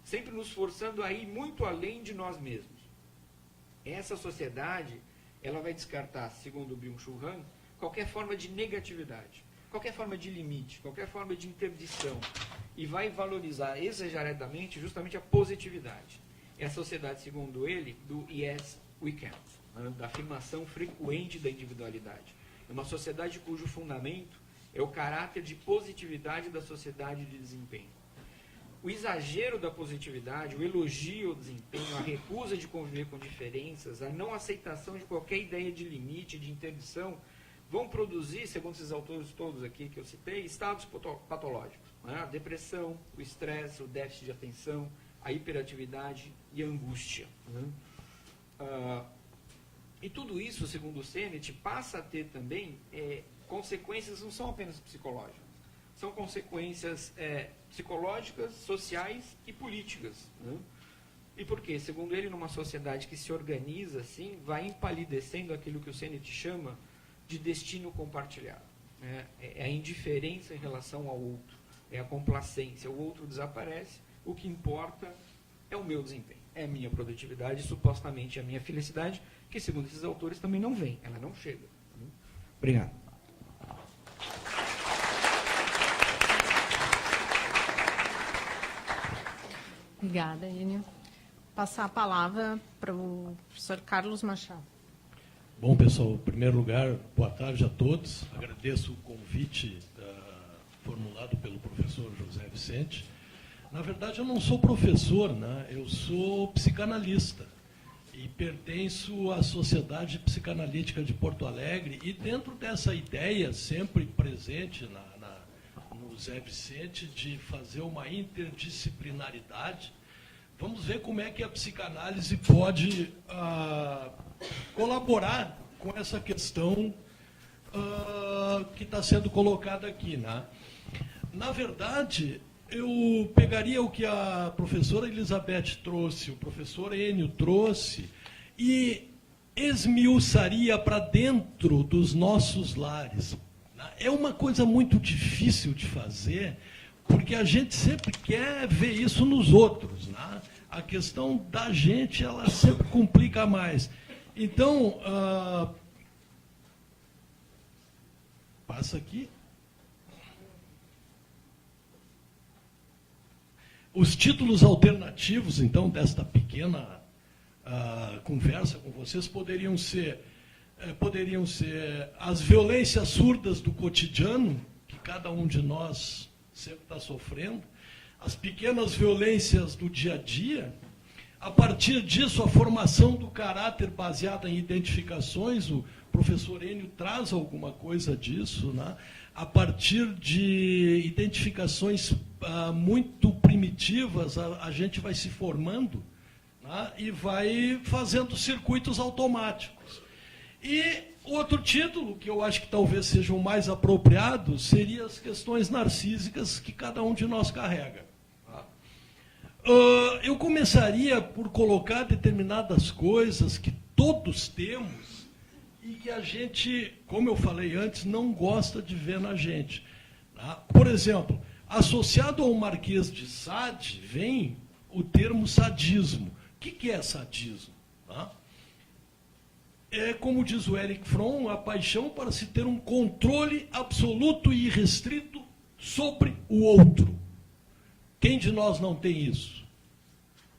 sempre nos forçando a ir muito além de nós mesmos. Essa sociedade, ela vai descartar, segundo o Byung-Chul Han, qualquer forma de negatividade, qualquer forma de limite, qualquer forma de interdição, e vai valorizar exageradamente justamente a positividade. É a sociedade, segundo ele, do yes, we can, né, da afirmação frequente da individualidade. É uma sociedade cujo fundamento é o caráter de positividade da sociedade de desempenho. O exagero da positividade, o elogio ao desempenho, a recusa de conviver com diferenças, a não aceitação de qualquer ideia de limite, de interdição, vão produzir, segundo esses autores todos aqui que eu citei, estados patológicos. Né? A depressão, o estresse, o déficit de atenção, a hiperatividade e a angústia. Né? E tudo isso, segundo o Sennett, passa a ter também consequências, não são apenas psicológicas, são consequências psicológicas, sociais e políticas. Né? E por quê? Segundo ele, numa sociedade que se organiza assim, vai empalidecendo aquilo que o Sennett chama de destino compartilhado. Né? É a indiferença em relação ao outro, é a complacência. O outro desaparece, o que importa é o meu desempenho, é a minha produtividade, supostamente a minha felicidade, que segundo esses autores também não vem, ela não chega. Obrigado. Obrigada, Enio. Passar a palavra para o professor Carlos Machado. Bom, pessoal, em primeiro lugar, boa tarde a todos. Agradeço o convite formulado pelo professor José Vicente. Na verdade, eu não sou professor, né? Eu sou psicanalista e pertenço à Sociedade Psicanalítica de Porto Alegre, e dentro dessa ideia sempre presente no Zé Vicente de fazer uma interdisciplinaridade, vamos ver como é que a psicanálise pode colaborar com essa questão que está sendo colocada aqui. Né? Na verdade, eu pegaria o que a professora Elizabeth trouxe, o professor Enio trouxe, e esmiuçaria para dentro dos nossos lares. É uma coisa muito difícil de fazer, porque a gente sempre quer ver isso nos outros. Né? A questão da gente, ela sempre complica mais. Então, passa aqui. Os títulos alternativos, então, desta pequena conversa com vocês poderiam ser as violências surdas do cotidiano, que cada um de nós sempre está sofrendo, as pequenas violências do dia a dia. A partir disso, a formação do caráter baseada em identificações, o professor Enio traz alguma coisa disso, né? A partir de identificações muito primitivas, a gente vai se formando, né? E vai fazendo circuitos automáticos. E outro título, que eu acho que talvez seja o mais apropriado, seria as questões narcísicas que cada um de nós carrega. Eu começaria por colocar determinadas coisas que todos temos e que a gente, como eu falei antes, não gosta de ver na gente. Por exemplo, associado ao Marquês de Sade, vem o termo sadismo. O que é sadismo? É, como diz o Erich Fromm, a paixão para se ter um controle absoluto e irrestrito sobre o outro. Quem de nós não tem isso?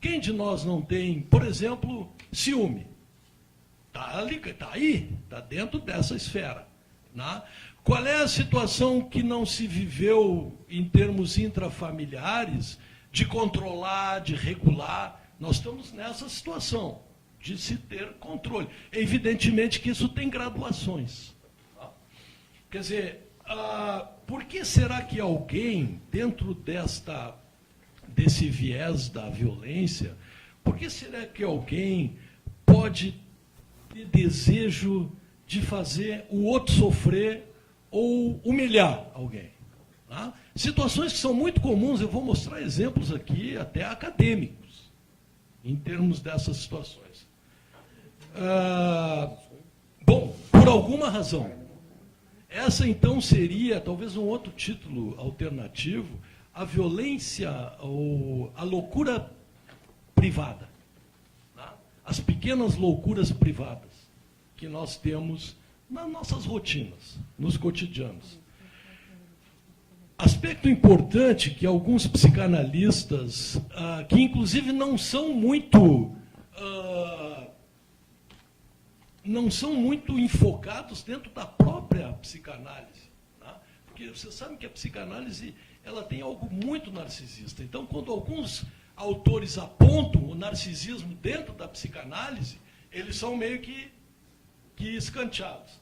Quem de nós não tem, por exemplo, ciúme? Está aí, está dentro dessa esfera. Né? Qual é a situação que não se viveu em termos intrafamiliares, de controlar, de regular? Nós estamos nessa situação de se ter controle. Evidentemente que isso tem graduações. Quer dizer, por que será que alguém, dentro desse viés da violência, por que será que alguém pode ter desejo de fazer o outro sofrer ou humilhar alguém? Situações que são muito comuns, eu vou mostrar exemplos aqui, até acadêmicos, em termos dessas situações. Bom, por alguma razão, essa então seria talvez um outro título alternativo, a violência ou a loucura privada, tá? As pequenas loucuras privadas que nós temos nas nossas rotinas, nos cotidianos. Aspecto importante que alguns psicanalistas, que inclusive não são muito enfocados dentro da própria psicanálise, tá? Porque você sabe que a psicanálise ela tem algo muito narcisista. Então, quando alguns autores apontam o narcisismo dentro da psicanálise, eles são meio que escanteados.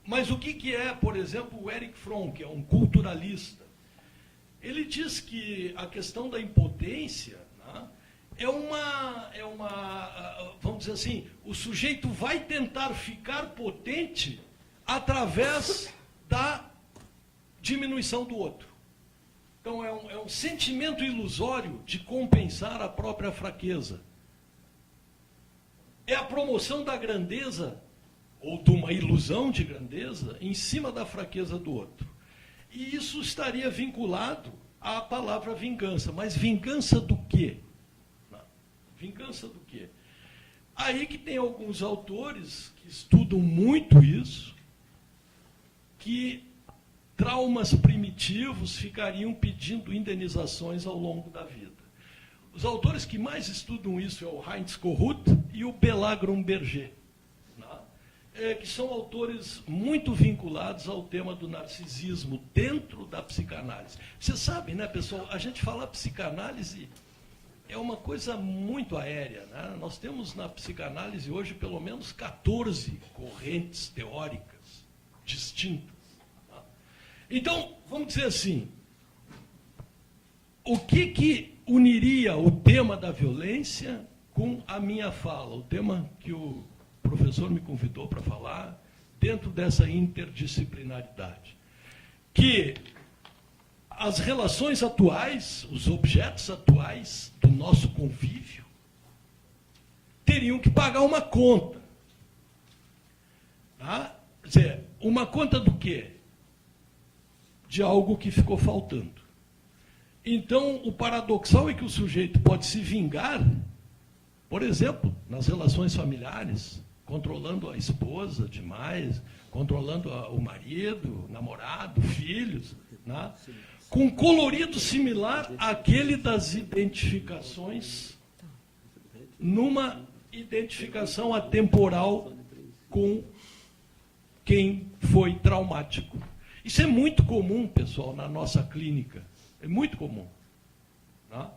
Mas o que é, por exemplo, o Erich Fromm, que é um culturalista? Ele diz que a questão da impotência, né, vamos dizer assim, o sujeito vai tentar ficar potente através da diminuição do outro. Então, é um sentimento ilusório de compensar a própria fraqueza. É a promoção da grandeza, ou de uma ilusão de grandeza, em cima da fraqueza do outro. E isso estaria vinculado à palavra vingança. Mas vingança do quê? Não. Vingança do quê? Aí que tem alguns autores que estudam muito isso, que traumas primitivos ficariam pedindo indenizações ao longo da vida. Os autores que mais estudam isso é o Heinz Kohut e o Bela Grumberger, que são autores muito vinculados ao tema do narcisismo dentro da psicanálise. Vocês sabem, né, pessoal, a gente fala psicanálise é uma coisa muito aérea, né? Nós temos na psicanálise hoje pelo menos 14 correntes teóricas distintas. Tá? Então, vamos dizer assim, o que uniria o tema da violência com a minha fala, o tema que o professor me convidou para falar, dentro dessa interdisciplinaridade? Que as relações atuais, os objetos atuais do nosso convívio, teriam que pagar uma conta. Tá? Quer dizer, uma conta do quê? De algo que ficou faltando. Então, o paradoxal é que o sujeito pode se vingar, por exemplo, nas relações familiares, controlando a esposa demais, controlando o marido, o namorado, filhos, né? Com colorido similar àquele das identificações, numa identificação atemporal com quem foi traumático. Isso é muito comum, pessoal, na nossa clínica. É muito comum. Né?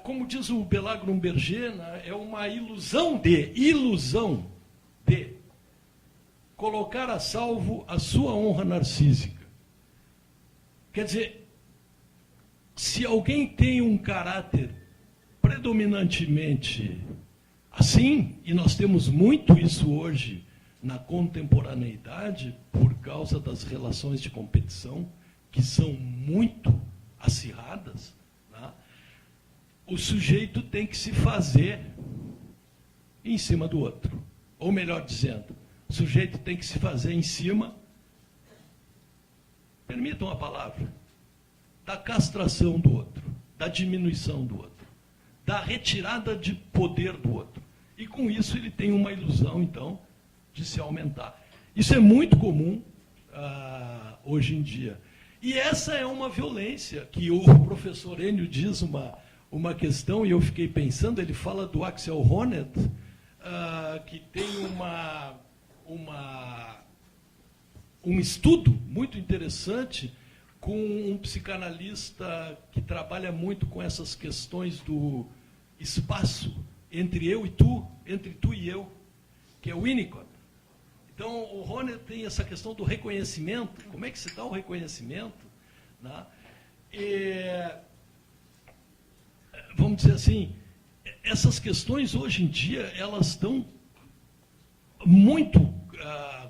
Como diz o Bela Grumberger, né, é uma ilusão de colocar a salvo a sua honra narcísica. Quer dizer, se alguém tem um caráter predominantemente assim, e nós temos muito isso hoje na contemporaneidade, por causa das relações de competição, que são muito acirradas, né? O sujeito tem que se fazer em cima do outro. Ou melhor dizendo, o sujeito tem que se fazer em cima, permitam a palavra, da castração do outro, da diminuição do outro, da retirada de poder do outro. E com isso ele tem uma ilusão, então, de se aumentar. Isso é muito comum hoje em dia. E essa é uma violência que o professor Enio diz uma questão, e eu fiquei pensando, ele fala do Axel Honneth, que tem um estudo muito interessante com um psicanalista que trabalha muito com essas questões do espaço entre eu e tu, entre tu e eu, que é o Winnicott. Então, o Honneth tem essa questão do reconhecimento. Como é que se dá o reconhecimento? Né? Vamos dizer assim, essas questões hoje em dia, elas estão muito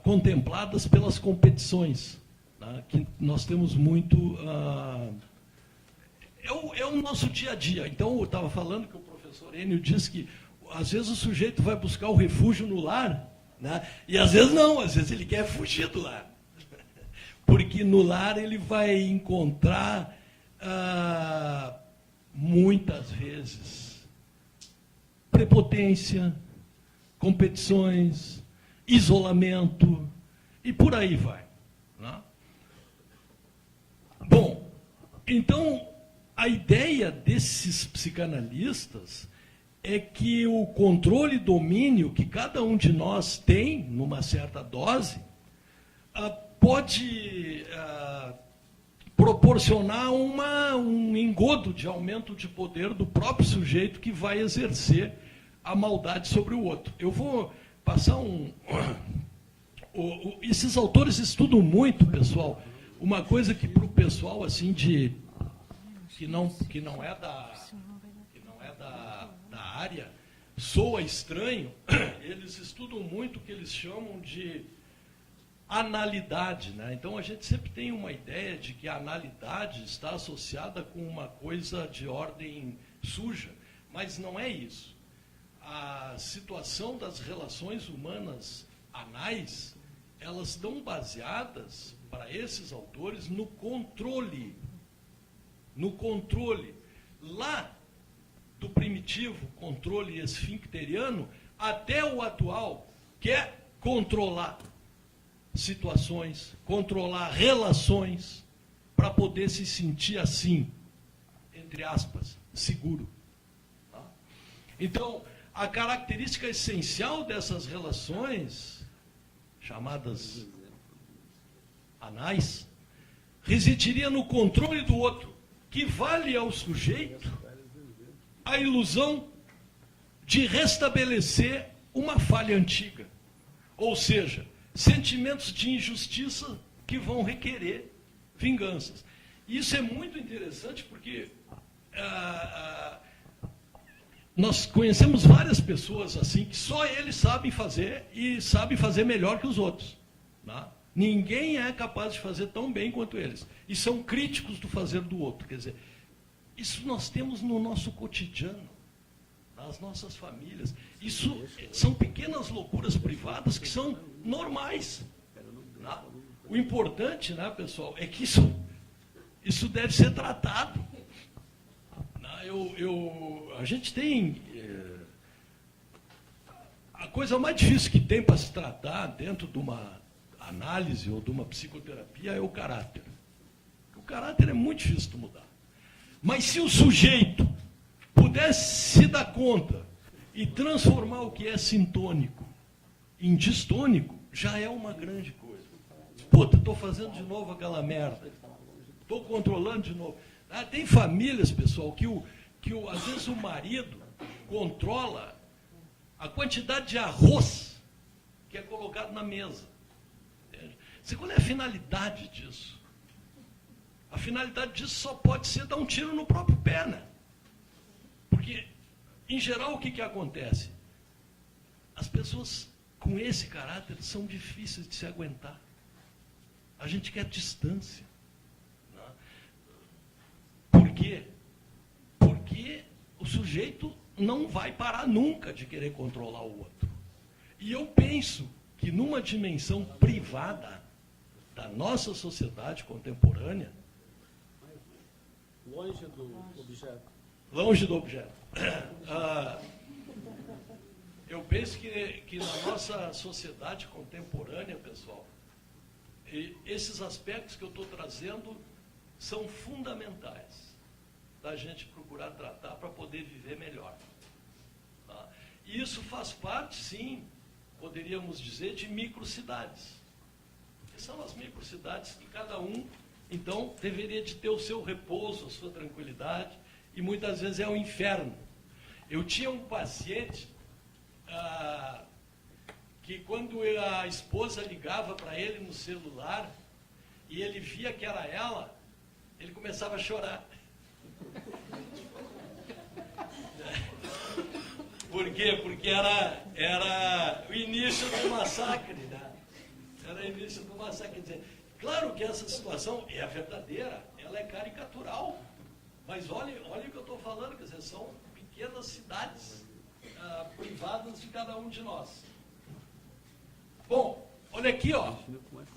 contempladas pelas competições, né? Que nós temos muito... É o nosso dia a dia. Então, eu estava falando que o professor Enio disse que, às vezes, o sujeito vai buscar o refúgio no lar, né? E às vezes não, às vezes ele quer fugir do lar. Porque no lar ele vai encontrar, muitas vezes, prepotência, competições, isolamento, e por aí vai. Né? Bom, então, a ideia desses psicanalistas é que o controle e domínio que cada um de nós tem, numa certa dose, pode proporcionar um engodo de aumento de poder do próprio sujeito que vai exercer a maldade sobre o outro. Eu vou passar esses autores estudam muito, pessoal, uma coisa que para o pessoal assim que não é da área soa estranho. Eles estudam muito o que eles chamam de analidade, né? Então a gente sempre tem uma ideia de que a analidade está associada com uma coisa de ordem suja, mas não é isso. A situação das relações humanas anais, elas estão baseadas, para esses autores, no controle. No controle. Lá do primitivo controle esfincteriano até o atual, que é controlar situações, controlar relações, para poder se sentir assim, entre aspas, seguro. Tá? Então, a característica essencial dessas relações, chamadas anais, residiria no controle do outro, que vale ao sujeito a ilusão de restabelecer uma falha antiga. Ou seja, sentimentos de injustiça que vão requerer vinganças. E isso é muito interessante porque nós conhecemos várias pessoas assim que só eles sabem fazer e sabem fazer melhor que os outros. Né? Ninguém é capaz de fazer tão bem quanto eles. E são críticos do fazer do outro. Quer dizer, isso nós temos no nosso cotidiano, nas nossas famílias. Isso são pequenas loucuras privadas que são normais. Né? O importante, né, pessoal, é que isso deve ser tratado. Né? A gente tem... a coisa mais difícil que tem para se tratar dentro de uma análise ou de uma psicoterapia é o caráter. O caráter é muito difícil de mudar. Mas se o sujeito pudesse se dar conta e transformar o que é sintônico em distônico, já é uma grande coisa. Puta, estou fazendo de novo aquela merda. Estou controlando de novo. Tem famílias, pessoal, que às vezes o marido controla a quantidade de arroz que é colocado na mesa. Entende? Você, qual é a finalidade disso? A finalidade disso só pode ser dar um tiro no próprio pé, né? Porque, em geral, o que acontece? As pessoas com esse caráter são difíceis de se aguentar. A gente quer distância. Né? Por quê? Porque o sujeito não vai parar nunca de querer controlar o outro. E eu penso que numa dimensão privada da nossa sociedade contemporânea, longe do objeto. Longe do objeto. Eu penso que na nossa sociedade contemporânea, pessoal, esses aspectos que eu estou trazendo são fundamentais da gente procurar tratar para poder viver melhor. Tá? E isso faz parte, sim, poderíamos dizer, de microcidades. Que são as microcidades que cada um, então, deveria de ter o seu repouso, a sua tranquilidade, e muitas vezes é um inferno. Eu tinha um paciente que quando a esposa ligava para ele no celular e ele via que era ela, ele começava a chorar. Por quê? Porque era o início do massacre, né? Era o início do massacre. Quer dizer, claro que essa situação é a verdadeira, ela é caricatural. Mas olha o que eu estou falando, quer dizer, são pequenas cidades privadas de cada um de nós. Bom, Olha aqui, ó.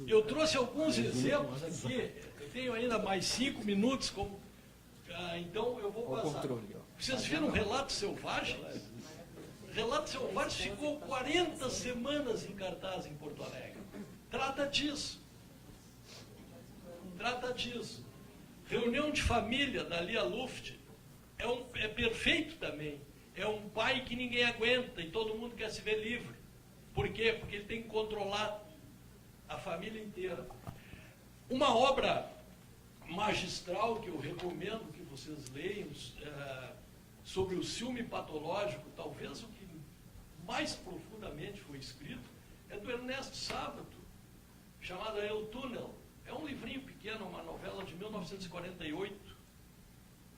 Eu trouxe alguns exemplos aqui. Eu tenho ainda mais 5 minutos, então eu vou passar. Vocês viram Relatos Selvagens? Relatos Selvagens ficou 40 semanas em cartaz em Porto Alegre. Trata disso. Reunião de família da Lia Luft é perfeito também. É um pai que ninguém aguenta e todo mundo quer se ver livre. Por quê? Porque ele tem que controlar a família inteira. Uma obra magistral que eu recomendo que vocês leiam sobre o ciúme patológico, talvez o que mais profundamente foi escrito, é do Ernesto Sábato, chamada El Túnel. É um livrinho pequeno, uma novela de 1948.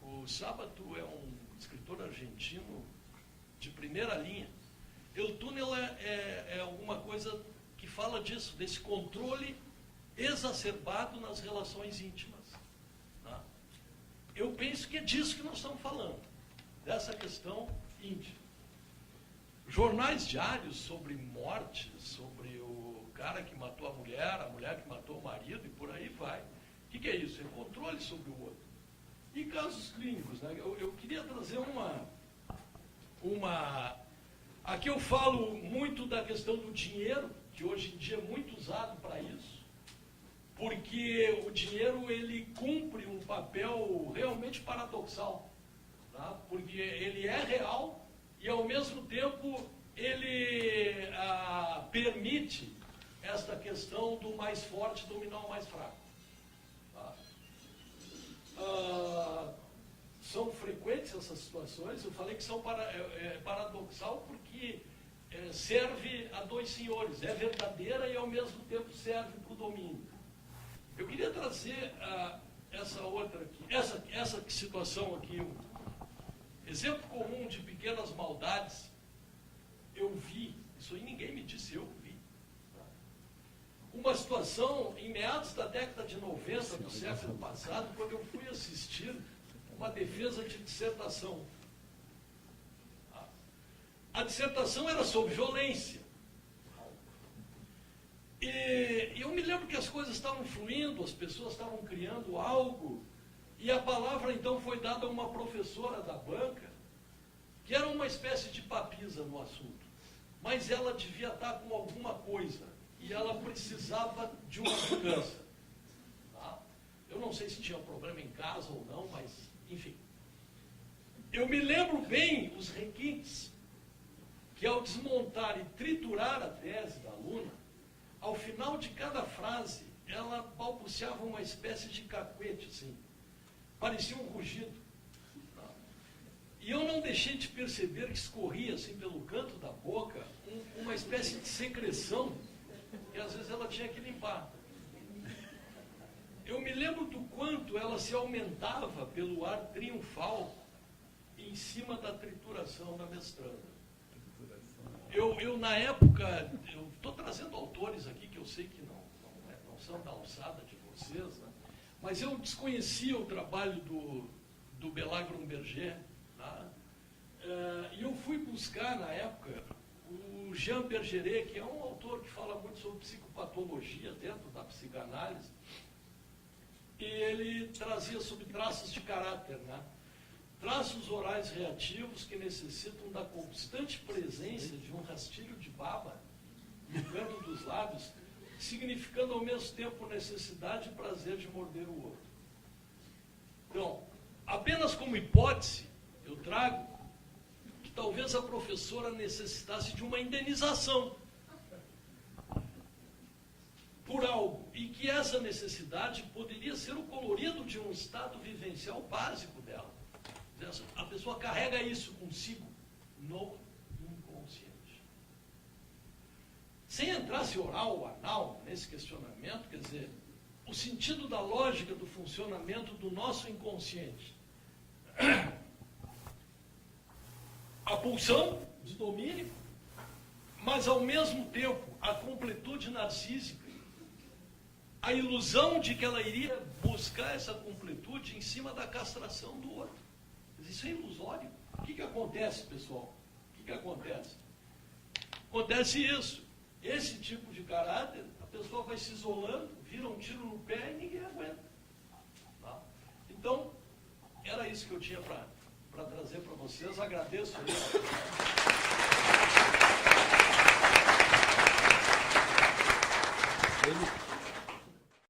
O Sábato é um escritor argentino de primeira linha. El Túnel é alguma coisa que fala disso, desse controle exacerbado nas relações íntimas. Tá? Eu penso que é disso que nós estamos falando, dessa questão íntima. Jornais diários sobre mortes, sobre o cara que matou a mulher que matou o marido e por aí vai. O que é isso? É controle sobre o outro. E casos clínicos, né? Eu queria trazer Aqui eu falo muito da questão do dinheiro, que hoje em dia é muito usado para isso, porque o dinheiro ele cumpre um papel realmente paradoxal, tá? Porque ele é real e ao mesmo tempo ele permite esta questão do mais forte dominar o mais fraco. Tá? São frequentes essas situações. Eu falei que são paradoxal porque serve a dois senhores, é verdadeira e ao mesmo tempo serve para o domínio. Eu queria trazer essa outra aqui, essa situação aqui, um exemplo comum de pequenas maldades. Eu vi, isso aí ninguém me disse, eu vi. Uma situação em meados da década de 90 do século passado, quando eu fui assistir uma defesa de dissertação. A dissertação era sobre violência. E eu me lembro que as coisas estavam fluindo, as pessoas estavam criando algo, e a palavra então foi dada a uma professora da banca, que era uma espécie de papisa no assunto, mas ela devia estar com alguma coisa, e ela precisava de uma vingança. Tá? Eu não sei se tinha problema em casa ou não, mas, enfim. Eu me lembro bem os requintes, que ao desmontar e triturar a tese da aluna, ao final de cada frase, ela balbuciava uma espécie de cacuete, assim. Parecia um rugido. Tá? E eu não deixei de perceber que escorria, assim, pelo canto da boca, uma espécie de secreção, que às vezes ela tinha que limpar. Eu me lembro do quanto ela se aumentava pelo ar triunfal em cima da trituração da mestranda. Eu na época, eu estou trazendo autores aqui que eu sei que não são da alçada de vocês, né? Mas eu desconhecia o trabalho do Belair Grumberger, tá? E eu fui buscar na época o Jean Bergeret, que é um autor que fala muito sobre psicopatologia dentro da psicanálise, e ele trazia sobre traços de caráter, né? Traços orais reativos que necessitam da constante presença de um rastilho de baba no canto dos lábios, significando ao mesmo tempo necessidade e prazer de morder o outro. Então, apenas como hipótese, eu trago que talvez a professora necessitasse de uma indenização por algo, e que essa necessidade poderia ser o colorido de um estado vivencial básico dela. A pessoa carrega isso consigo no inconsciente. Sem entrar se oral ou anal nesse questionamento, quer dizer, o sentido da lógica do funcionamento do nosso inconsciente. A pulsão de domínio, mas ao mesmo tempo a completude narcísica, a ilusão de que ela iria buscar essa completude em cima da castração do outro. Isso é ilusório. O que acontece, pessoal? O que acontece? Acontece isso. esse tipo de caráter, a pessoa vai se isolando, vira um tiro no pé e ninguém aguenta. Tá? Então, era isso que eu tinha para trazer para vocês. Agradeço.